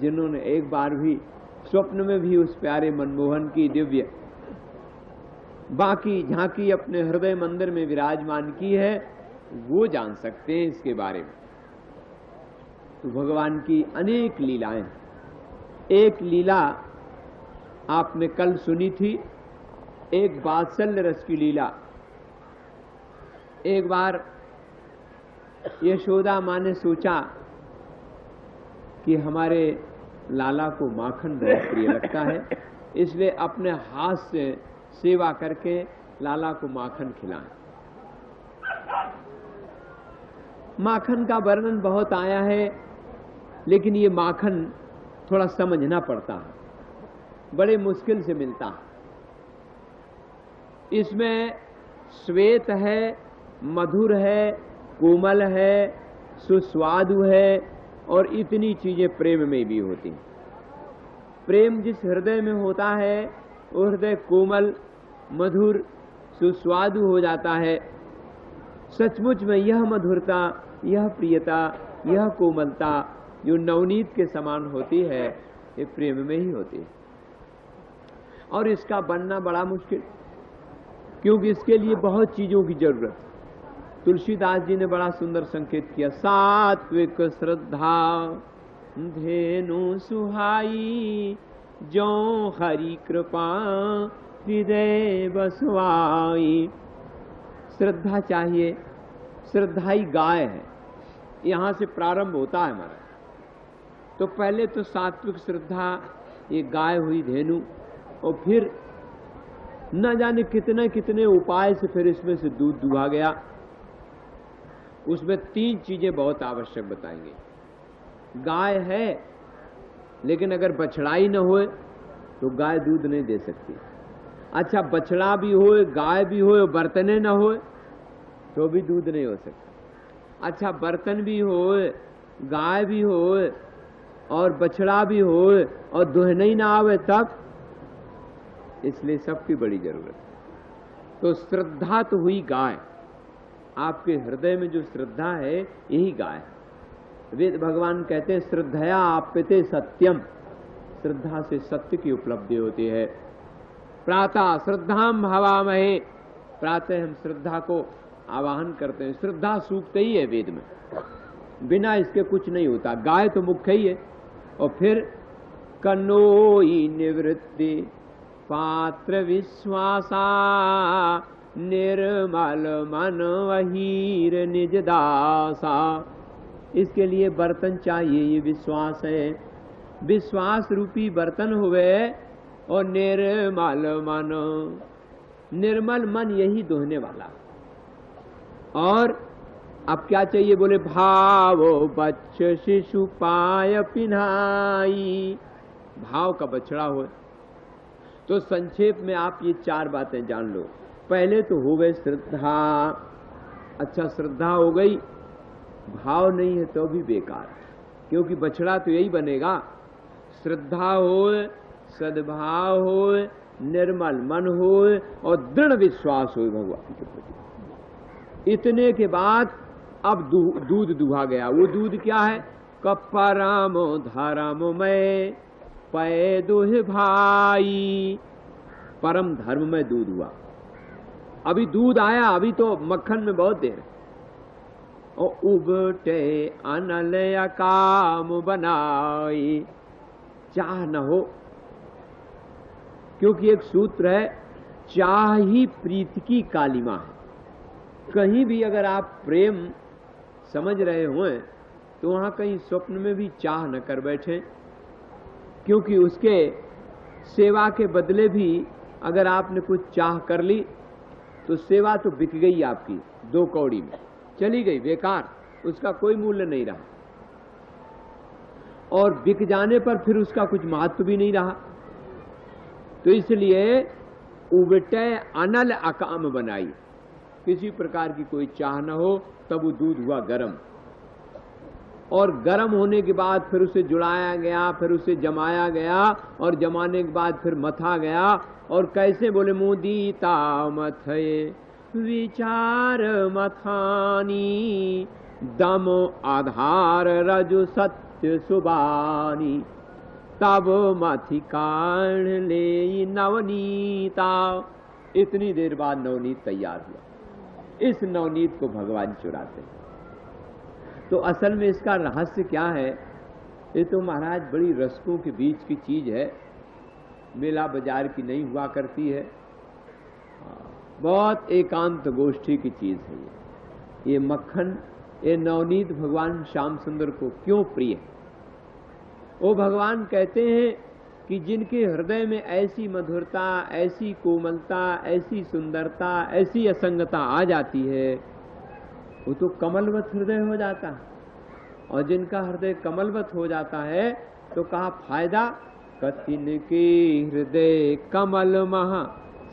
जिन्होंने एक बार भी स्वप्न में भी उस प्यारे मनमोहन की दिव्य बाकी झांकी अपने हृदय मंदिर में विराजमान की है, वो जान सकते हैं इसके बारे में। तो भगवान की अनेक लीलाएं। एक लीला आपने कल सुनी थी एक वात्सल्य रस की लीला। एक बार यशोदा माँ ने सोचा कि हमारे लाला को माखन बहुत प्रिय लगता है, इसलिए अपने हाथ से सेवा करके लाला को माखन खिलाएं। माखन का वर्णन बहुत आया है, लेकिन ये माखन थोड़ा समझना पड़ता है, बड़े मुश्किल से मिलता है। इसमें श्वेत है, मधुर है, कोमल है, सुस्वादु है, और इतनी चीजें प्रेम में भी होती हैं। प्रेम जिस हृदय में होता है वो हृदय कोमल, मधुर, सुस्वादु हो जाता है। सचमुच में यह मधुरता, यह प्रियता, यह कोमलता जो नवनीत के समान होती है, ये प्रेम में ही होती है। और इसका बनना बड़ा मुश्किल, क्योंकि इसके लिए बहुत चीजों की जरूरत। तुलसीदास जी ने बड़ा सुंदर संकेत किया, सात्विक श्रद्धा धेनु सुहाई, जो हरि कृपा हृदय बसवाई। श्रद्धा चाहिए, श्रद्धा ही गाय है, यहां से प्रारंभ होता है हमारा। तो पहले तो सात्विक श्रद्धा, ये गाय हुई धेनु, और फिर न जाने कितने कितने उपाय से फिर इसमें से दूध दुहा गया। उसमें 3 चीजें बहुत आवश्यक बताएंगे। गाय है, लेकिन अगर बछड़ा ही न होए तो गाय दूध नहीं दे सकती। अच्छा, बछड़ा भी होए, गाय भी होए, बर्तने न होए तो भी दूध नहीं हो सकता। अच्छा, बर्तन भी होए, गाय भी होए और बछड़ा भी होए और दुहने ही ना आवे तब, इसलिए सबकी बड़ी जरूरत है। तो श्रद्धा तो हुई गाय, आपके हृदय में जो श्रद्धा है यही गाय। वेद भगवान कहते हैं श्रद्धया आप्यते सत्यम, श्रद्धा से सत्य की उपलब्धि होती है। प्रातः श्रद्धाम हवामहे, प्रातः हम श्रद्धा को आवाहन करते हैं। श्रद्धा सूक्त ही है वेद में, बिना इसके कुछ नहीं होता। गाय तो मुख्य ही है। और फिर कनोई निवृत्ति पात्र विश्वासा, निर्मल मन वहीर निज दासा। इसके लिए बर्तन चाहिए, ये विश्वास है। विश्वास रूपी बर्तन हुए और निर्मल मन, निर्मल मन यही दोहने वाला। और अब क्या चाहिए, बोले भावो बच्च शिशु पाय पिन्हाई, भाव का बछड़ा हो। तो संक्षेप में आप ये 4 बातें जान लो। पहले तो हो गए श्रद्धा। अच्छा, श्रद्धा हो गई, भाव नहीं है तो भी बेकार, क्योंकि बछड़ा तो यही बनेगा। श्रद्धा होए, सद्भाव होए, निर्मल मन होए और दृढ़ विश्वास होए भगवान के प्रति। इतने के बाद अब दूध दुहा गया। वो दूध क्या है, कपरम धर्म में पै दुह भाई, परम धर्म में दूध हुआ। अभी दूध आया, अभी तो मक्खन में बहुत देर। और उबटे अनल काम बनाई, चाह न हो, क्योंकि एक सूत्र है, चाह ही प्रीति की कालिमा है। कहीं भी अगर आप प्रेम समझ रहे हों तो वहां कहीं स्वप्न में भी चाह न कर बैठे, क्योंकि उसके सेवा के बदले भी अगर आपने कुछ चाह कर ली तो सेवा तो बिक गई आपकी, 2 कौड़ी में चली गई, बेकार, उसका कोई मूल्य नहीं रहा। और बिक जाने पर फिर उसका कुछ महत्व भी नहीं रहा। तो इसलिए उबटे अनल अकाम बनाई, किसी प्रकार की कोई चाह न हो, तब वो दूध हुआ गरम। और गरम होने के बाद फिर उसे जुड़ाया गया, फिर उसे जमाया गया, और जमाने के बाद फिर मथा गया। और कैसे, बोले मुदीता मथये विचार मथानी, दम आधार रजु सत्य सुबानी, तब मथि काढ़ ले नवनीता। इतनी देर बाद नवनीत तैयार हुआ। इस नवनीत को भगवान चुराते हैं। तो असल में इसका रहस्य क्या है, ये तो महाराज बड़ी रसकों के बीच की चीज है, मेला बाजार की नहीं हुआ करती है। बहुत एकांत गोष्ठी की चीज है ये मक्खन, ये नवनीत भगवान श्याम सुंदर को क्यों प्रिय है? वो भगवान कहते हैं कि जिनके हृदय में ऐसी मधुरता, ऐसी कोमलता, ऐसी सुंदरता, ऐसी असंगता आ जाती है, वो तो कमलवत हृदय हो जाता है। और जिनका हृदय कमलवत हो जाता है तो कहा फायदा, कतिन के हृदय कमल महा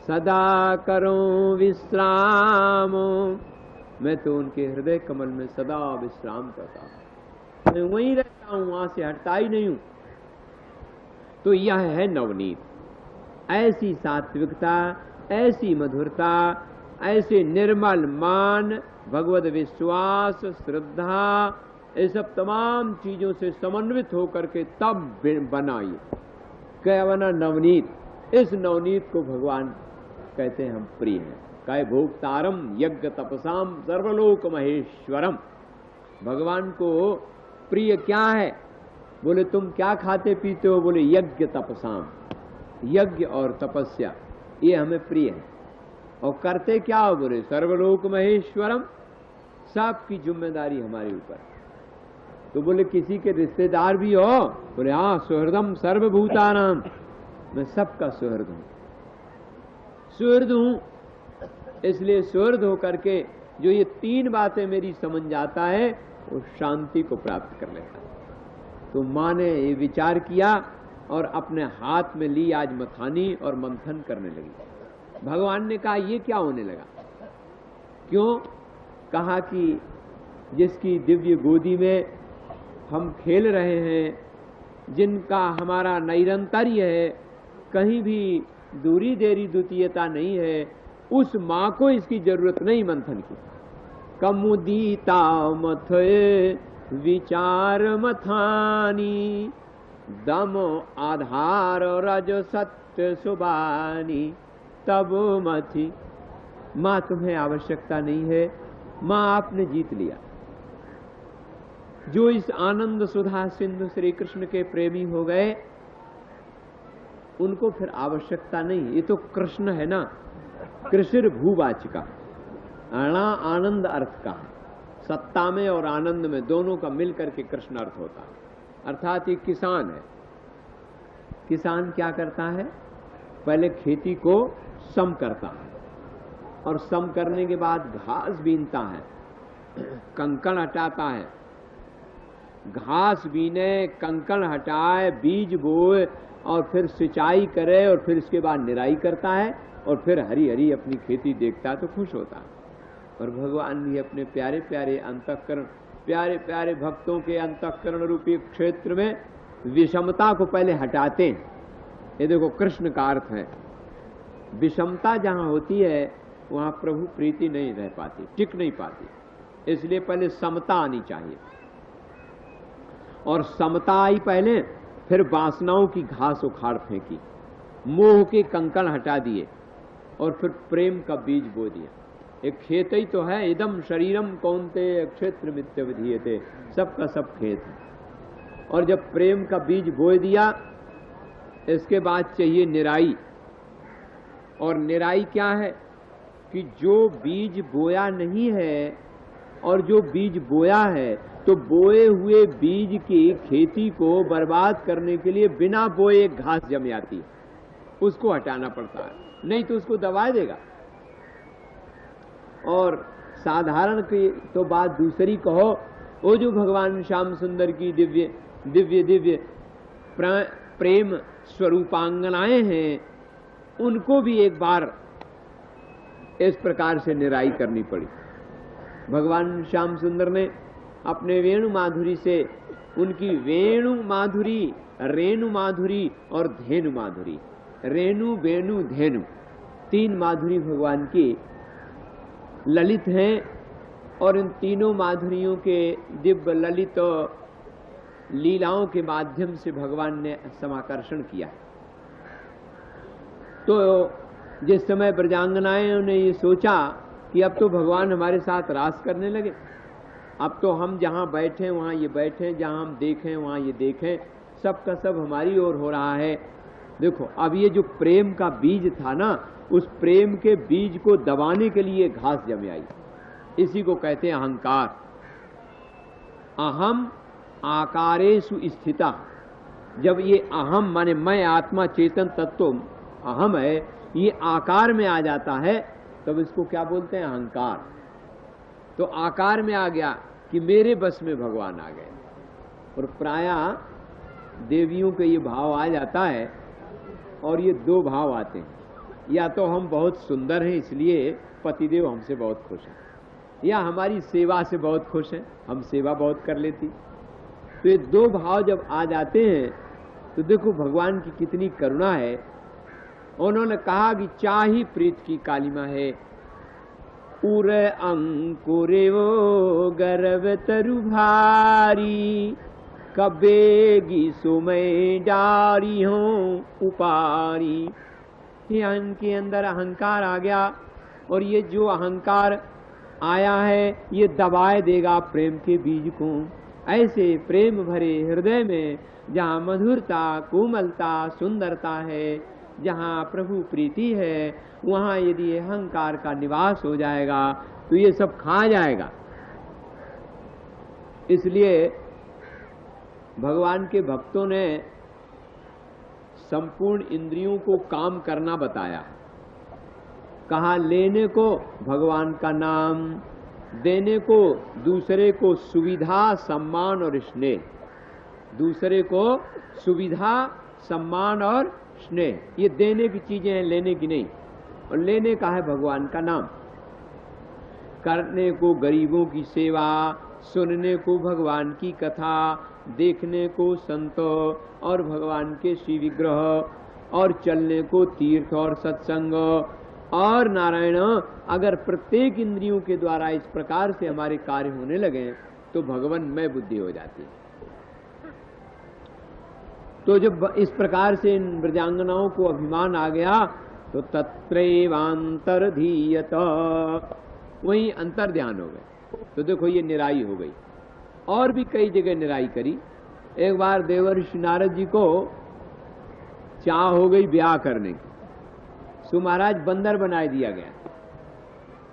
सदा करो विश्राम। मैं तो उनके हृदय कमल में सदा विश्राम करता हूं, मैं वहीं रहता हूं, वहां से हटता ही नहीं हूं। तो यह है नवनीत, ऐसी सात्विकता, ऐसी मधुरता, ऐसे निर्मल मान, भगवत विश्वास, श्रद्धा, ये सब तमाम चीजों से समन्वित होकर के तब बनाइए क्या बना नवनीत। इस नवनीत को भगवान कहते हैं हम प्रिय हैं। काय भोक्तारम यज्ञ तपसाम सर्वलोक महेश्वरम। भगवान को प्रिय क्या है? बोले तुम क्या खाते पीते हो? बोले यज्ञ तपसाम, यज्ञ और तपस्या ये हमें प्रिय है। और करते क्या हो? बोले सर्वलोक महेश्वरम, सबकी जिम्मेदारी हमारे ऊपर। तो बोले किसी के रिश्तेदार भी हो? बोले हाँ, सुहृदम सर्वभूतानाम, मैं सबका सुहृद हूं, सुहृद हूं। इसलिए सुहृद होकर के जो ये तीन बातें मेरी समझ जाता है वो शांति को प्राप्त कर लेता है। तो माँ ने ये विचार किया और अपने हाथ में ली आज मथानी और मंथन करने लगी। भगवान ने कहा ये क्या होने लगा? क्यों? कहा कि जिसकी दिव्य गोदी में हम खेल रहे हैं, जिनका हमारा नैरंतर्य है, कहीं भी दूरी देरी द्वितीयता नहीं है, उस माँ को इसकी जरूरत नहीं मंथन की। कमुदीता मथे विचार मथानी, दम आधार रज सत्य सुबानी, तब मथी। माँ तुम्हें आवश्यकता नहीं है, माँ आपने जीत लिया। जो इस आनंद सुधा सिंधु श्री कृष्ण के प्रेमी हो गए, उनको फिर आवश्यकता नहीं। ये तो कृष्ण है ना, कृषिर भूवाचिका, अणा आनंद अर्थ का, सत्ता में और आनंद में दोनों का मिल करके कृष्ण अर्थ होता है। अर्थात ये किसान है। किसान क्या करता है? पहले खेती को सम करता है और सम करने के बाद घास बीनता है, कंकड़ हटाता है, घास बीने, कंकड़ हटाए, बीज बोए और फिर सिंचाई करे और फिर इसके बाद निराई करता है और फिर हरी हरी अपनी खेती देखता है तो खुश होता है। और भगवान भी अपने प्यारे प्यारे अंतःकरण, प्यारे प्यारे भक्तों के अंतःकरण रूपी क्षेत्र में विषमता को पहले हटाते हैं। ये देखो कृष्ण का अर्थ है, विषमता जहां होती है वहां प्रभु प्रीति नहीं रह पाती, टिक नहीं पाती। इसलिए पहले समता आनी चाहिए और समता आई पहले, फिर वासनाओं की घास उखाड़ फेंकी, मोह के कंकड़ हटा दिए और फिर प्रेम का बीज बो दिया। एक खेत ही तो है, इदम शरीरम कौन्तेय क्षेत्र मित्य विधीयते, सबका सब खेत है। और जब प्रेम का बीज बो दिया, इसके बाद चाहिए निराई। और निराई क्या है कि जो बीज बोया नहीं है और जो बीज बोया है, तो बोए हुए बीज की खेती को बर्बाद करने के लिए बिना बोए घास जम जाती है, उसको हटाना पड़ता है, नहीं तो उसको दबा देगा। और साधारण की तो बात दूसरी कहो, वो जो भगवान श्याम सुंदर की दिव्य दिव्य दिव्य प्रेम स्वरूपांगनाएं हैं, उनको भी एक बार इस प्रकार से निराई करनी पड़ी। भगवान श्याम सुंदर ने अपने वेणु माधुरी से उनकी वेणु माधुरी, रेणु माधुरी और धेनु माधुरी, रेणु वेणु धेनु, तीन माधुरी भगवान की ललित हैं। और इन तीनों माधुरियों के दिव्य ललित लीलाओं के माध्यम से भगवान ने समाकर्षण किया। तो जिस समय ब्रजांगनाएं ने ये सोचा कि अब तो भगवान हमारे साथ रास करने लगे, अब तो हम जहाँ बैठे वहाँ ये बैठे, जहाँ हम देखें वहाँ ये देखें, सब का सब हमारी ओर हो रहा है, देखो अब ये जो प्रेम का बीज था ना, उस प्रेम के बीज को दबाने के लिए घास जम आई। इसी को कहते हैं अहंकार। अहम आकारेषु स्थिता। जब ये अहम माने मैं आत्मा चेतन तत्व अहम है, ये आकार में आ जाता है, तब इसको क्या बोलते हैं? अहंकार। तो आकार में आ गया कि मेरे बस में भगवान आ गए। और प्रायः देवियों के ये भाव आ जाता है, और ये दो भाव आते हैं, या तो हम बहुत सुंदर हैं इसलिए पतिदेव हमसे बहुत खुश हैं, या हमारी सेवा से बहुत खुश हैं, हम सेवा बहुत कर लेती। तो ये दो भाव जब आ जाते हैं तो देखो भगवान की कितनी करुणा है। उन्होंने कहा कि चाही प्रीत की कालिमा है, उर अंकुरे वो गर्भ तरु भारी, कबेगी सुमय डारी हो उपारी। इनके अंदर अहंकार आ गया, और ये जो अहंकार आया है ये दबाए देगा प्रेम के बीज को। ऐसे प्रेम भरे हृदय में जहाँ मधुरता, कोमलता, सुंदरता है, जहाँ प्रभु प्रीति है, वहाँ यदि अहंकार का निवास हो जाएगा तो ये सब खा जाएगा। इसलिए भगवान के भक्तों ने संपूर्ण इंद्रियों को काम करना बताया। कहा लेने को भगवान का नाम, देने को दूसरे को सुविधा, सम्मान और स्नेह। दूसरे को सुविधा, सम्मान और स्नेह, ये देने की चीजें हैं, लेने की नहीं। और लेने का है भगवान का नाम। करने को गरीबों की सेवा, सुनने को भगवान की कथा, देखने को संतों और भगवान के श्री विग्रह, और चलने को तीर्थ और सत्संग। और नारायण अगर प्रत्येक इंद्रियों के द्वारा इस प्रकार से हमारे कार्य होने लगे तो भगवानमय बुद्धि हो जाती है। तो जब इस प्रकार से इन ब्रजांगनाओं को अभिमान आ गया तो तत्रैवांतर्धीयत, वहीं अंतर ध्यान हो गए। तो देखो ये निराई हो गई। और भी कई जगह निराई करी। एक बार देवर्षि नारद जी को चाह हो गई ब्याह करने की, सो महाराज बंदर बनाए दिया गया।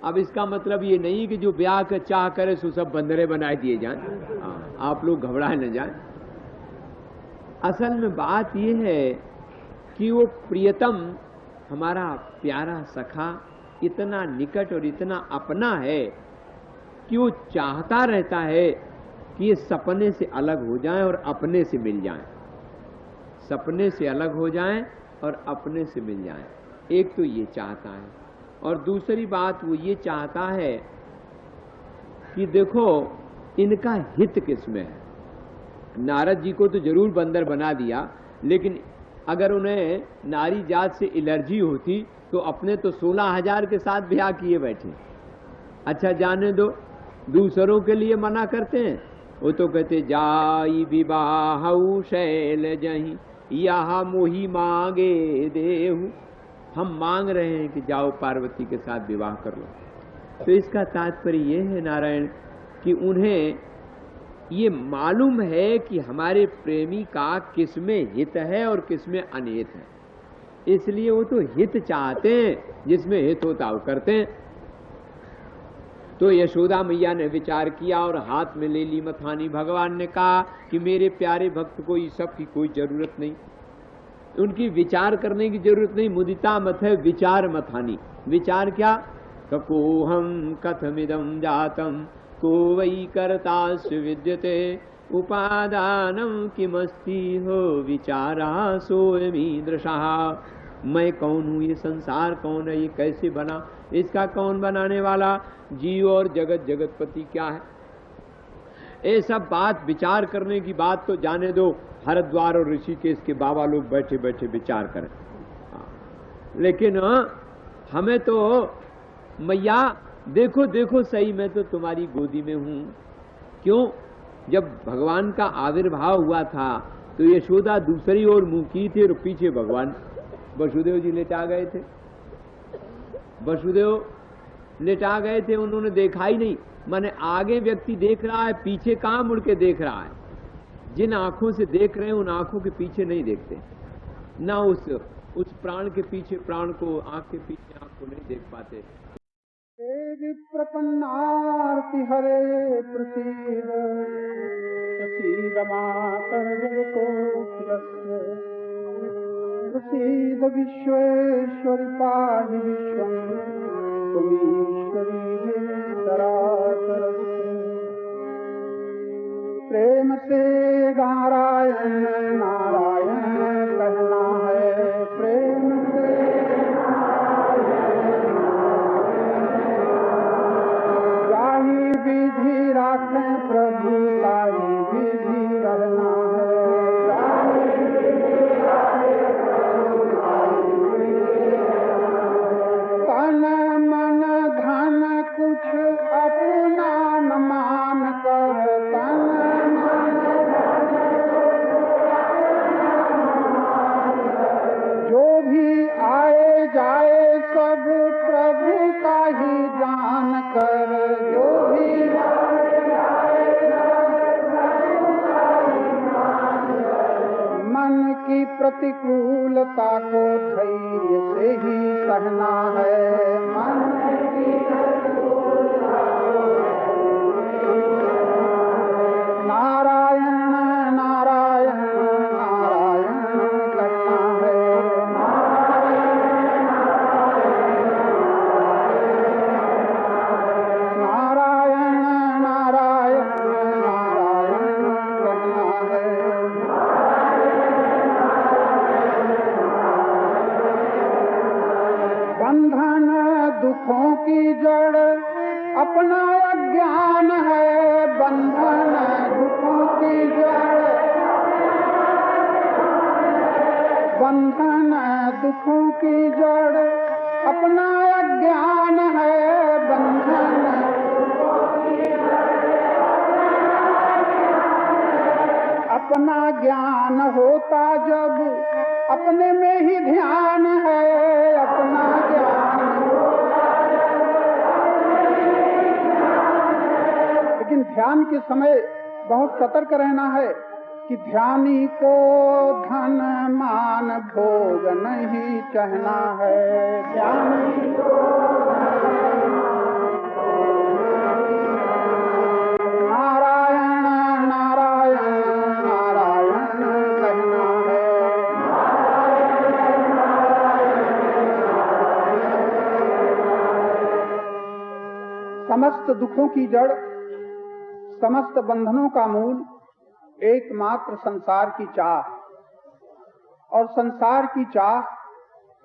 अब इसका मतलब ये नहीं कि जो ब्याह का चाह करे सो सब बंदरे बनाए दिए जाएं। आप लोग घबराए न जाएं। असल में बात ये है कि वो प्रियतम हमारा प्यारा सखा इतना निकट और इतना अपना है कि वो चाहता रहता है कि ये सपने से अलग हो जाएं और अपने से मिल जाएं। सपने से अलग हो जाएं और अपने से मिल जाएं। एक तो ये चाहता है, और दूसरी बात वो ये चाहता है कि देखो इनका हित किसमें है। नारद जी को तो जरूर बंदर बना दिया, लेकिन अगर उन्हें नारी जात से एलर्जी होती तो अपने तो 16,000 के साथ ब्याह किए बैठे। अच्छा जाने दो, दूसरों के लिए मना करते हैं। वो तो कहते जाई विवाहु शैल जहीं, यहाँ मोही मांगे देहु। हम मांग रहे हैं कि जाओ पार्वती के साथ विवाह कर लो। तो इसका तात्पर्य ये है नारायण कि उन्हें ये मालूम है कि हमारे प्रेमी का किसमें हित है और किसमें अनहित है, इसलिए वो तो हित चाहते हैं, जिसमें हित होता वो करते हैं। तो यशोदा मैया ने विचार किया और हाथ में ले ली मथानी। भगवान ने कहा कि मेरे प्यारे भक्त को इस सब की कोई जरूरत नहीं, उनकी विचार करने की जरूरत नहीं। मुदिता मत है विचार मथानी। विचार क्या? ककोहम कथमिदम जातम को वही कर्तास्य विद्यते उपादानम किमस्ति हो विचारा सोयमीदृशा। मैं कौन हूँ, ये संसार कौन है, ये कैसे बना, इसका कौन बनाने वाला, जीव और जगत जगतपति क्या है। ये सब बात विचार करने की बात तो जाने दो, हरिद्वार और ऋषिकेश के बाबा लोग बैठे बैठे विचार करें। लेकिन हमें तो मैया देखो देखो सही, मैं तो तुम्हारी गोदी में हूं। क्यों? जब भगवान का आविर्भाव हुआ था तो यशोदा दूसरी ओर मुंह की थी और पीछे भगवान वसुदेव जी लेटा गए थे। वसुदेव लेटा गए थे, उन्होंने देखा ही नहीं। माने आगे व्यक्ति देख रहा है, पीछे कहां मुड़ के देख रहा है। जिन आंखों से देख रहे हैं उन आंखों के पीछे नहीं देखते। ना उस प्राण के पीछे प्राण को, आंख के पीछे आंख को नहीं देख पाते। प्रपन्नार्ति हरे प्रसीद प्रसीद मातर जगतोऽखिलस्य प्रसीद विश्वेश्वरि पाहि विश्वं त्वमीश्वरी हे चराचरस्य। प्रेम से नारायण नारायण कहना है, प्रेम से ताही विधि राखें प्रभु, ताही विधि रहना है। तन मन धन कुछ अपना न मान कर, तन मन जो भी आए जाए सब प्रभु का ही जान कर, जो भी मन की प्रतिकूलता को धैर्य से ही सहना है, मन की नारायण नारायण नारायण कहना है। नारायण नारायण नारायण कहना है। बंधन दुखों की जड़ अपना अज्ञान है, बंधन दुखों की जड़, बंधन दुखों की जड़ अपना अज्ञान है, बंधन अपना ज्ञान होता जब अपने में ही ध्यान है, अपना ज्ञान लेकिन ध्यान के समय बहुत सतर्क रहना है कि ध्यानी को धन मान भोग नहीं चाहना है। ध्यानी को नारायण नारायण नारायण कहना है। समस्त दुखों की जड़, समस्त बंधनों का मूल एकमात्र संसार की चाह, और संसार की चाह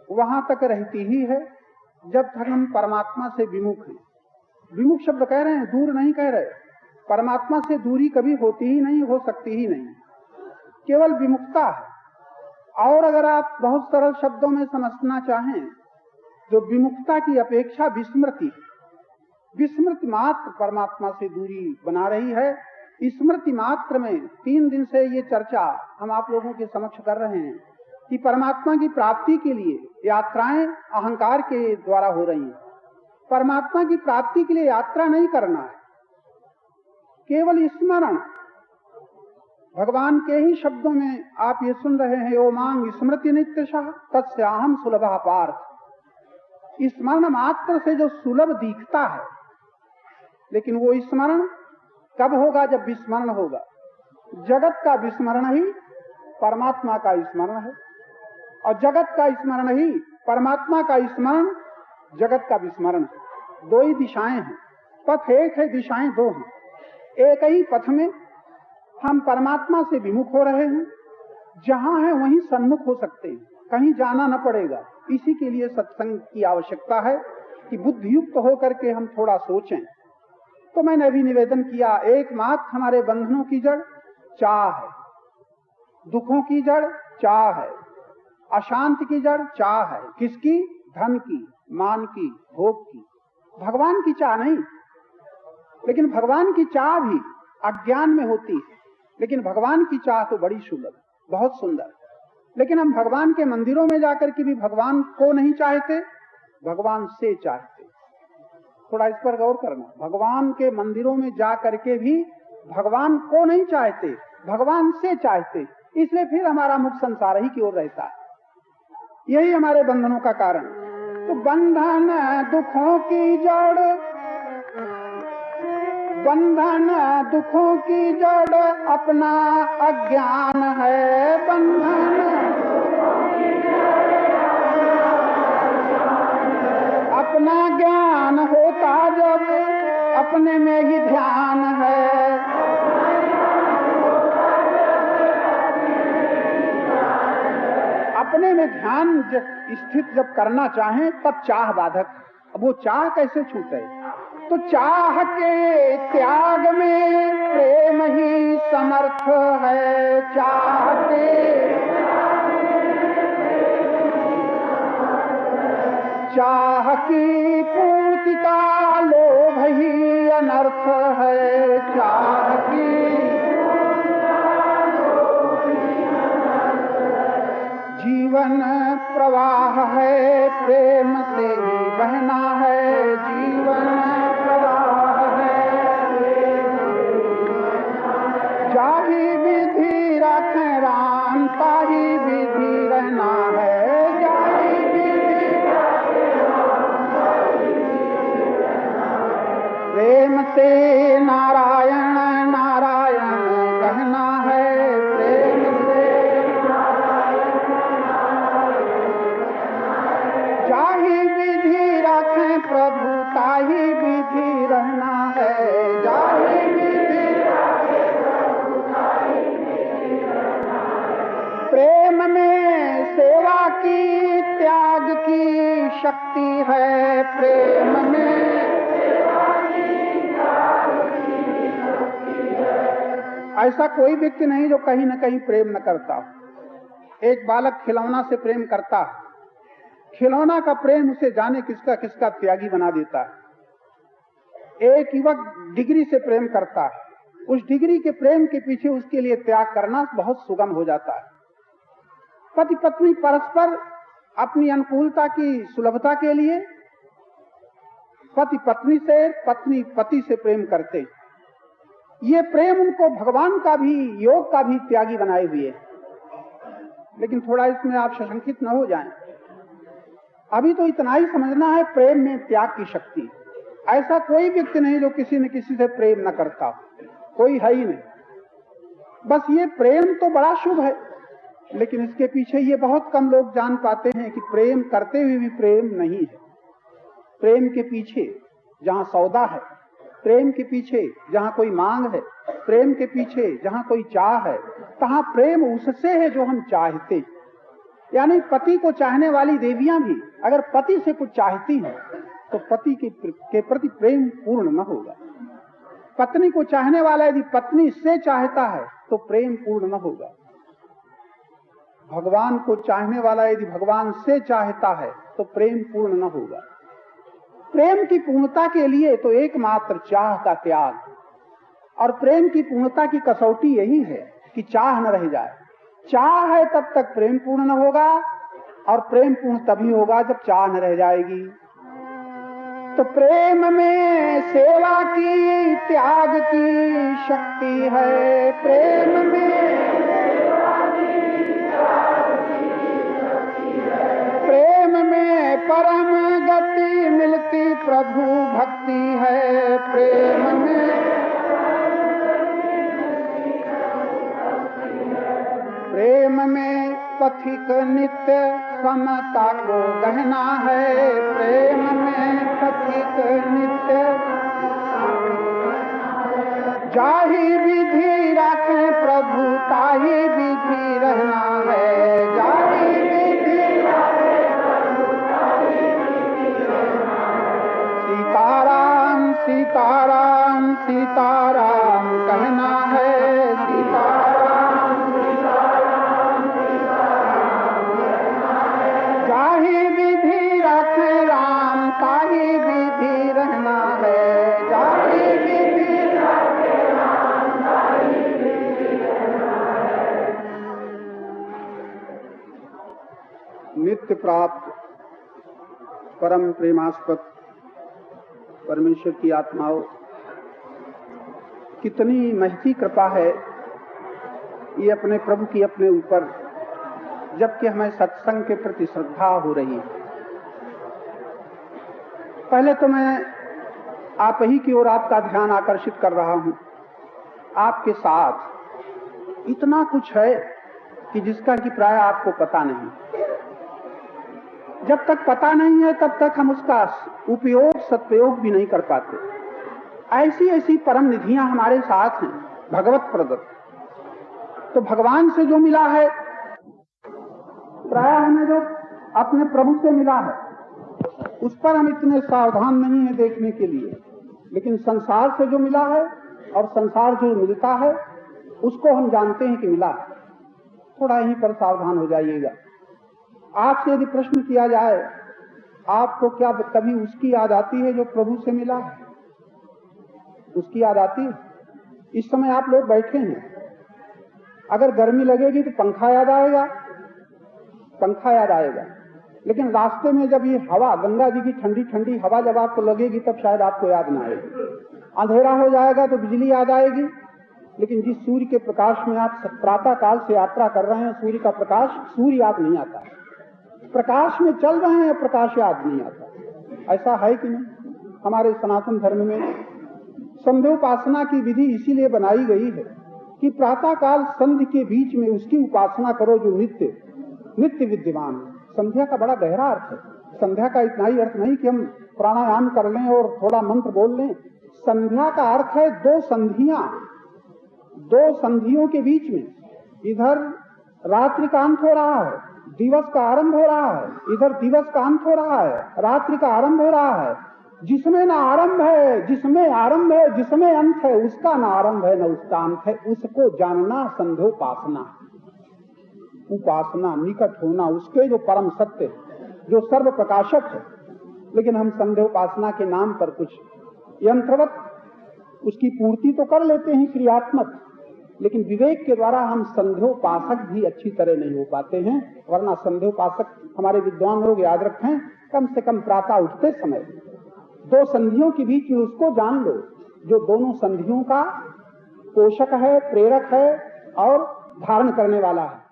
वहां तक रहती ही है जब तक हम परमात्मा से विमुख हैं। विमुख शब्द कह रहे हैं, दूर नहीं कह रहे। परमात्मा से दूरी कभी होती ही नहीं, हो सकती ही नहीं, केवल विमुखता है। और अगर आप बहुत सरल शब्दों में समझना चाहें तो विमुखता की अपेक्षा विस्मृति, विस्मृति मात्र परमात्मा से दूरी बना रही है। स्मृति मात्र में 3 दिन से ये चर्चा हम आप लोगों के समक्ष कर रहे हैं कि परमात्मा की प्राप्ति के लिए यात्राएं अहंकार के द्वारा हो रही हैं। परमात्मा की प्राप्ति के लिए यात्रा नहीं करना है, केवल स्मरण। भगवान के ही शब्दों में आप ये सुन रहे हैं, ओ मांग स्मृति नित्यशः तस्याहं सुलभः पार्थ। स्मरण मात्र से जो सुलभ दिखता है, लेकिन वो स्मरण कब होगा? जब विस्मरण होगा। जगत का विस्मरण ही परमात्मा का स्मरण है, और जगत का स्मरण ही परमात्मा का स्मरण जगत का विस्मरण है। 2 ही दिशाएं हैं, पथ एक है, दिशाएं 2 हैं। एक ही पथ में हम परमात्मा से विमुख हो रहे हैं, जहां है वहीं सन्मुख हो सकते हैं, कहीं जाना न पड़ेगा। इसी के लिए सत्संग की आवश्यकता है कि बुद्धियुक्त होकर के हम थोड़ा सोचें। तो मैंने अभी निवेदन किया, एकमात्र हमारे बंधनों की जड़ चाह है, दुखों की जड़ चाह है, अशांति की जड़ चाह है। किसकी? धन की, मान की, भोग की। भगवान की चाह नहीं। लेकिन भगवान की चाह भी अज्ञान में होती है, लेकिन भगवान की चाह तो बड़ी सुलभ, बहुत सुंदर। लेकिन हम भगवान के मंदिरों में जाकर के भी भगवान को नहीं चाहते, भगवान से चाहते। थोड़ा इस पर गौर करना। भगवान के मंदिरों में जा करके भी भगवान को नहीं चाहते, भगवान से चाहते। इसलिए फिर हमारा मुख संसार ही की ओर रहता है। यही हमारे बंधनों का कारण। तो बंधन दुखों की जड़, बंधन दुखों की जड़ अपना अज्ञान है। बंधन अपना ज्ञान होता जब अपने में ही ध्यान है। अपने में ध्यान स्थित जब करना चाहें तब चाह बाधक। अब वो चाह कैसे छूटे? तो चाह के त्याग में प्रेम ही समर्थ है। चाह के चाह की पूर्ति का लोभ ही अनर्थ है। चाह की जीवन प्रवाह है, प्रेम से ही बहना है। जीवन प्रवाह है, जाहि विधि रखें राम ताहि विधि रहना है। जाहि विधि प्रेम से नारायण नारायण कहना है। प्रेम से जाहि विधि रखें प्रभु ताहि विधि रहना है। जाहि विधि रखें प्रभु ताहि विधि रहना है। प्रेम में सेवा की त्याग की शक्ति है। प्रेम में सेवा की त्याग की शक्ति है। ऐसा कोई व्यक्ति नहीं जो कहीं न कहीं प्रेम न करता। एक बालक खिलौना से प्रेम करता है, खिलौना का प्रेम उसे जाने किसका किसका त्यागी बना देता है। एक युवक डिग्री से प्रेम करता है, उस डिग्री के प्रेम के पीछे उसके लिए त्याग करना बहुत सुगम हो जाता है। पति पत्नी परस्पर अपनी अनुकूलता की सुलभता के लिए पति पत्नी से, पत्नी पति से प्रेम करते। ये प्रेम उनको भगवान का भी, योग का भी त्यागी बनाए हुए। लेकिन थोड़ा इसमें आप सशंकित न हो जाएं। अभी तो इतना ही समझना है, प्रेम में त्याग की शक्ति। ऐसा कोई व्यक्ति नहीं जो किसी न किसी से प्रेम न करता, कोई है ही नहीं। बस ये प्रेम तो बड़ा शुभ है, लेकिन इसके पीछे ये बहुत कम लोग जान पाते हैं कि प्रेम करते हुए भी प्रेम नहीं है। प्रेम के पीछे जहाँ सौदा है, प्रेम के पीछे जहाँ कोई मांग है, प्रेम के पीछे जहाँ कोई चाह है, तहाँ प्रेम उससे है जो हम चाहते। यानी पति को चाहने वाली देवियां भी अगर पति से कुछ चाहती हैं तो पति के प्रति प्रेम पूर्ण न होगा। पत्नी को चाहने वाला यदि पत्नी से चाहता है तो प्रेम पूर्ण न होगा। भगवान को चाहने वाला यदि भगवान से चाहता है तो प्रेम पूर्ण न होगा। प्रेम की पूर्णता के लिए तो एकमात्र चाह का त्याग, और प्रेम की पूर्णता की कसौटी यही है कि चाह न रह जाए। चाह है तब तक प्रेम पूर्ण न होगा, और प्रेम पूर्ण तभी होगा जब चाह न रह जाएगी। तो प्रेम में सेवा की त्याग की शक्ति है। प्रेम में सेवा की त्याग की शक्ति है। प्रेम में परम गति मिलती प्रभु भक्ति है। प्रेम में प्रेम में पथिक नित्य समता को गहना है। प्रेम में पथिक नित्य जाहि विधि रखें प्रभु ताहि विधि रहना है। जाहि विधि रखें प्रभु ताहि विधि रहना है। सीताराम सीताराम सीताराम कहना है। सीताराम सीताराम सीताराम कहना है। जाहि विधि रखें राम ताहि विधि रहना है। जाहि विधि रखें राम ताहि विधि रहना है। नित्य प्राप्त परम प्रेमास्पद परमेश्वर की आत्माओं, कितनी महती कृपा है ये अपने प्रभु की अपने ऊपर जबकि हमें सत्संग के प्रति श्रद्धा हो रही है। पहले तो मैं आप ही की ओर आपका ध्यान आकर्षित कर रहा हूं। आपके साथ इतना कुछ है कि जिसका कि प्राय आपको पता नहीं। जब तक पता नहीं है तब तक हम उसका उपयोग सदुपयोग भी नहीं कर पाते। ऐसी ऐसी परम निधियां हमारे साथ हैं भगवत प्रदत्त। तो भगवान से जो मिला है, प्राय हमें जो अपने प्रभु से मिला है उस पर हम इतने सावधान नहीं है देखने के लिए, लेकिन संसार से जो मिला है और संसार जो मिलता है उसको हम जानते हैं कि मिला है। थोड़ा यहीं पर सावधान हो जाइएगा। आपसे यदि प्रश्न किया जाए आपको क्या कभी उसकी याद आती है जो प्रभु से मिला है? उसकी याद आती है? इस समय आप लोग बैठे हैं, अगर गर्मी लगेगी तो पंखा याद आएगा, पंखा याद आएगा। लेकिन रास्ते में जब ये हवा, गंगा जी की ठंडी ठंडी हवा जब आपको लगेगी तब शायद आपको याद ना आएगी। अंधेरा हो जाएगा तो बिजली याद आएगी। लेकिन जिस सूर्य के प्रकाश में आप प्रातः काल से यात्रा कर रहे हैं, सूर्य का प्रकाश, सूर्य याद नहीं आता। प्रकाश में चल रहे हैं, प्रकाश याद नहीं आता। ऐसा है कि नहीं? हमारे सनातन धर्म में संध्योपासना की विधि इसीलिए बनाई गई है कि प्रातः काल संध्या के बीच में उसकी उपासना करो जो नित्य नित्य विद्यमान है। संध्या का बड़ा गहरा अर्थ है। संध्या का इतना ही अर्थ नहीं कि हम प्राणायाम कर लें और थोड़ा मंत्र बोल लें। संध्या का अर्थ है दो संधियां, दो संधियों के बीच में, इधर रात्रि का अंत हो रहा है, दिवस का आरंभ हो रहा है, इधर दिवस का अंत हो रहा है, रात्रि का आरंभ हो रहा है। जिसमें ना आरंभ है, जिसमें आरंभ है, जिसमें अंत है, उसका ना आरंभ है ना उसका अंत है, उसको जानना संध्योपासना। उपासना, निकट होना उसके जो परम सत्य, जो सर्व प्रकाशक है। लेकिन हम संध्योपासना के नाम पर कुछ यंत्रवत उसकी पूर्ति तो कर लेते हैं क्रियात्मक, लेकिन विवेक के द्वारा हम संध्योपासक भी अच्छी तरह नहीं हो पाते हैं। वरना संध्योपासक हमारे विद्वान लोग याद रखें, कम से कम प्रातः उठते समय दो संधियों के बीच में उसको जान लो जो दोनों संधियों का पोषक है, प्रेरक है और धारण करने वाला है।